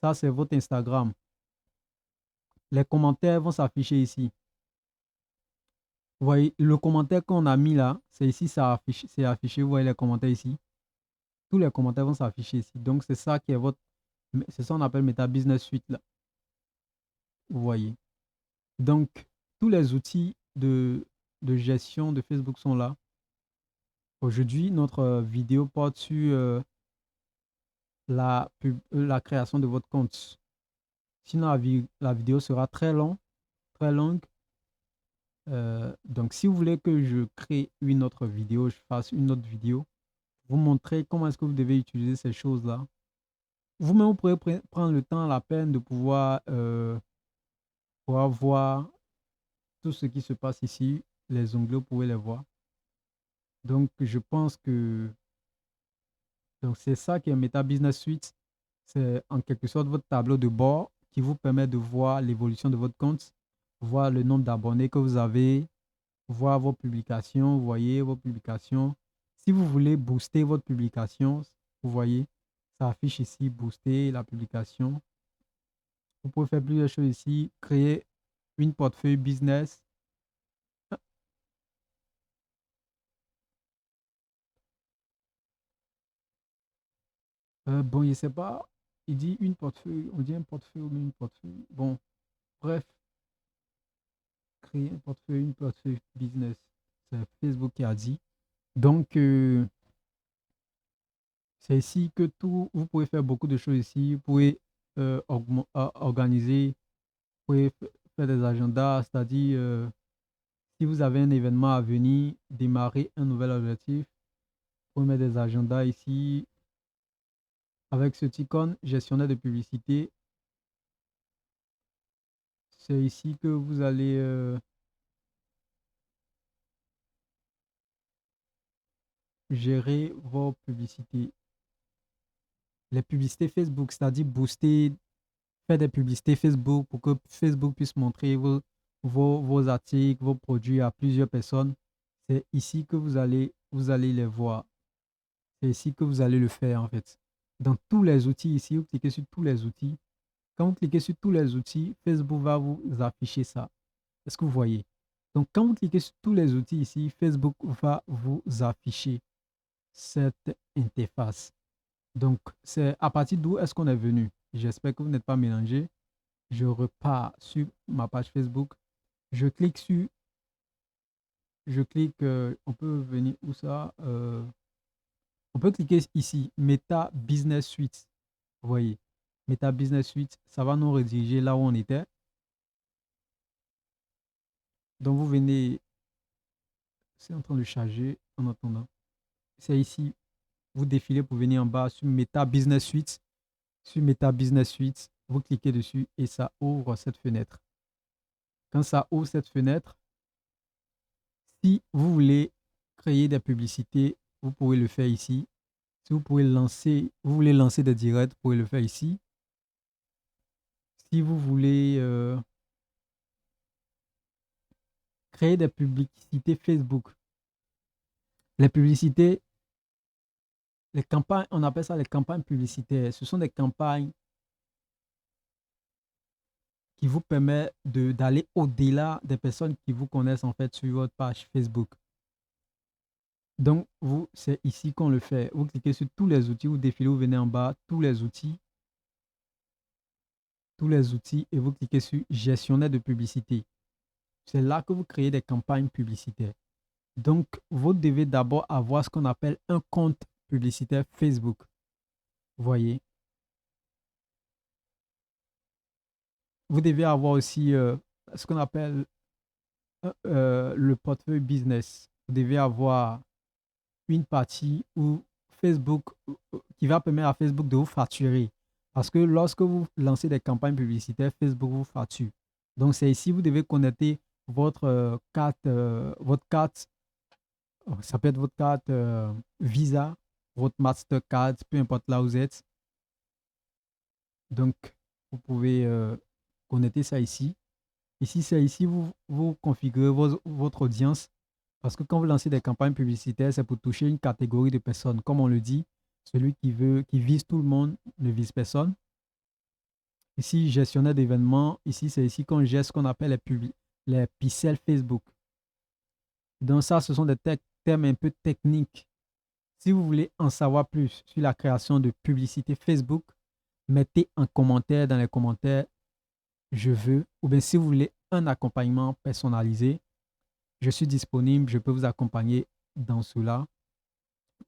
[SPEAKER 1] Ça, c'est votre Instagram. Les commentaires vont s'afficher ici. Vous voyez, le commentaire qu'on a mis là, c'est ici, c'est affiché. Vous voyez les commentaires ici. Tous les commentaires vont s'afficher ici. Donc, c'est ça qui est c'est ça qu'on appelle Meta Business Suite là. Vous voyez. Donc, tous les outils de gestion de Facebook sont là. Aujourd'hui, notre vidéo porte sur la création de votre compte. Sinon, la vidéo sera très longue, très longue. Donc, si vous voulez que je crée une autre vidéo, je fasse une autre vidéo, vous montrer comment est-ce que vous devez utiliser ces choses-là. Vous-même, vous pourrez prendre le temps, la peine de pouvoir voir tout ce qui se passe ici. Les onglets, vous pouvez les voir. Donc, je pense que Donc, c'est ça qui est Meta Business Suite. C'est en quelque sorte votre tableau de bord qui vous permet de voir l'évolution de votre compte, voir le nombre d'abonnés que vous avez, voir vos publications, vous voyez vos publications. Si vous voulez booster votre publication, vous voyez, ça affiche ici, booster la publication. Vous pouvez faire plusieurs choses ici, créer une portefeuille business. Bon, je ne sais pas, il dit une portefeuille, on dit un portefeuille ou une portefeuille. Bon, bref, créer un portefeuille, une portefeuille business. C'est Facebook qui a dit. Donc, c'est ici que tout, vous pouvez faire beaucoup de choses ici. Vous pouvez organiser, vous pouvez faire des agendas, c'est-à-dire si vous avez un événement à venir, démarrer un nouvel objectif, vous pouvez mettre des agendas ici. Avec ce icône gestionnaire de publicité, c'est ici que vous allez gérer vos publicités. Les publicités Facebook, c'est-à-dire booster, faire des publicités Facebook pour que Facebook puisse montrer vos articles, vos produits à plusieurs personnes. C'est ici que vous allez les voir. C'est ici que vous allez le faire en fait. Dans tous les outils ici, vous cliquez sur tous les outils. Quand vous cliquez sur tous les outils, Facebook va vous afficher ça. Est-ce que vous voyez? Donc, quand vous cliquez sur tous les outils ici, Facebook va vous afficher cette interface. Donc, c'est à partir d'où est-ce qu'on est venu. J'espère que vous n'êtes pas mélangé. Je repars sur ma page Facebook. Je clique sur, on peut venir où ça? On peut cliquer ici, Meta Business Suite. Vous voyez, Meta Business Suite, ça va nous rediriger là où on était. Donc, vous venez, c'est en train de charger en attendant. C'est ici, vous défilez pour venir en bas sur Meta Business Suite. Sur Meta Business Suite, vous cliquez dessus et ça ouvre cette fenêtre. Quand ça ouvre cette fenêtre, si vous voulez créer des publicités, vous pouvez le faire ici. Si vous voulez lancer des directs, vous pouvez le faire ici. Si vous voulez créer des publicités Facebook, les publicités, les campagnes, on appelle ça les campagnes publicitaires. Ce sont des campagnes qui vous permettent d'aller au-delà des personnes qui vous connaissent en fait sur votre page Facebook. Donc, c'est ici qu'on le fait. Vous cliquez sur tous les outils, vous défilez, vous venez en bas, tous les outils, et vous cliquez sur gestionnaire de publicité. C'est là que vous créez des campagnes publicitaires. Donc, vous devez d'abord avoir ce qu'on appelle un compte publicitaire Facebook. Vous voyez. Vous devez avoir aussi ce qu'on appelle le portefeuille business. Vous devez avoir une partie où Facebook, qui va permettre à Facebook de vous facturer. Parce que lorsque vous lancez des campagnes publicitaires, Facebook vous facture. Donc, c'est ici, vous devez connecter votre carte, ça peut être votre carte Visa, votre Mastercard, peu importe là où vous êtes. Donc, vous pouvez connecter ça ici. Ici, c'est ici, vous configurez votre audience. Parce que quand vous lancez des campagnes publicitaires, c'est pour toucher une catégorie de personnes. Comme on le dit, celui qui vise tout le monde ne vise personne. Ici, gestionnaire d'événements. Ici, c'est ici qu'on gère ce qu'on appelle les pixels Facebook. Donc ça, ce sont des termes un peu techniques. Si vous voulez en savoir plus sur la création de publicité Facebook, mettez en commentaire dans les commentaires je veux, ou bien si vous voulez un accompagnement personnalisé, je suis disponible, je peux vous accompagner dans cela.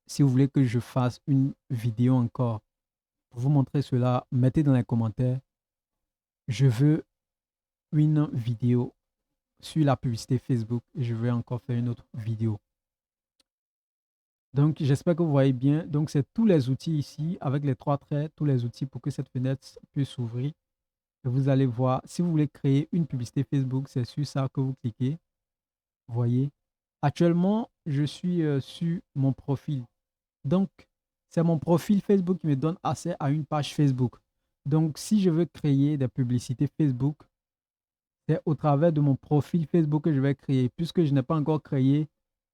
[SPEAKER 1] Si vous voulez que je fasse une vidéo encore pour vous montrer cela, mettez dans les commentaires. Je veux une vidéo sur la publicité Facebook et je vais encore faire une autre vidéo. Donc, j'espère que vous voyez bien. Donc, c'est tous les outils ici avec les trois traits, tous les outils pour que cette fenêtre puisse s'ouvrir. Et vous allez voir, si vous voulez créer une publicité Facebook, c'est sur ça que vous cliquez. Voyez. Actuellement, je suis sur mon profil. Donc, c'est mon profil Facebook qui me donne accès à une page Facebook. Donc, si je veux créer des publicités Facebook, c'est au travers de mon profil Facebook que je vais créer, puisque je n'ai pas encore créé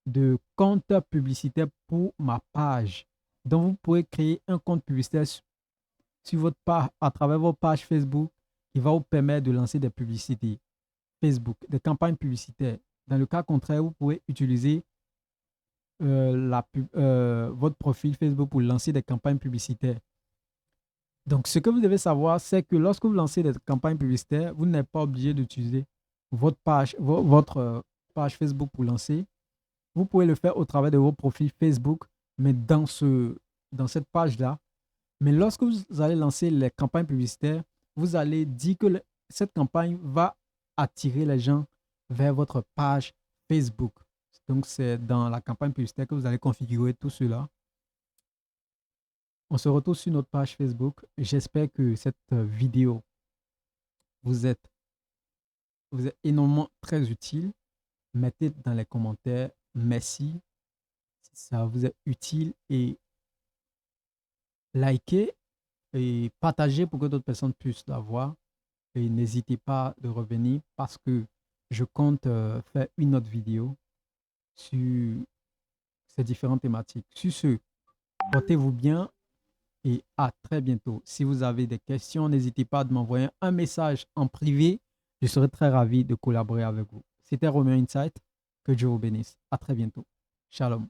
[SPEAKER 1] de compte publicitaire pour ma page. Donc, vous pouvez créer un compte publicitaire sur votre page, à travers votre page Facebook, qui va vous permettre de lancer des publicités Facebook, des campagnes publicitaires. Dans le cas contraire, vous pouvez utiliser votre profil Facebook pour lancer des campagnes publicitaires. Donc, ce que vous devez savoir, c'est que lorsque vous lancez des campagnes publicitaires, vous n'êtes pas obligé d'utiliser votre page Facebook pour lancer. Vous pouvez le faire au travers de vos profils Facebook, mais dans cette page-là. Mais lorsque vous allez lancer les campagnes publicitaires, vous allez dire que cette campagne va attirer les gens vers votre page Facebook. Donc, c'est dans la campagne publicitaire que vous allez configurer tout cela. On se retrouve sur notre page Facebook. J'espère que cette vidéo vous est énormément très utile. Mettez dans les commentaires merci si ça vous est utile et likez et partagez pour que d'autres personnes puissent la voir. Et n'hésitez pas de revenir parce que je compte faire une autre vidéo sur ces différentes thématiques. Sur ce, portez-vous bien et à très bientôt. Si vous avez des questions, n'hésitez pas à m'envoyer un message en privé. Je serai très ravi de collaborer avec vous. C'était Romain Insight. Que Dieu vous bénisse. À très bientôt. Shalom.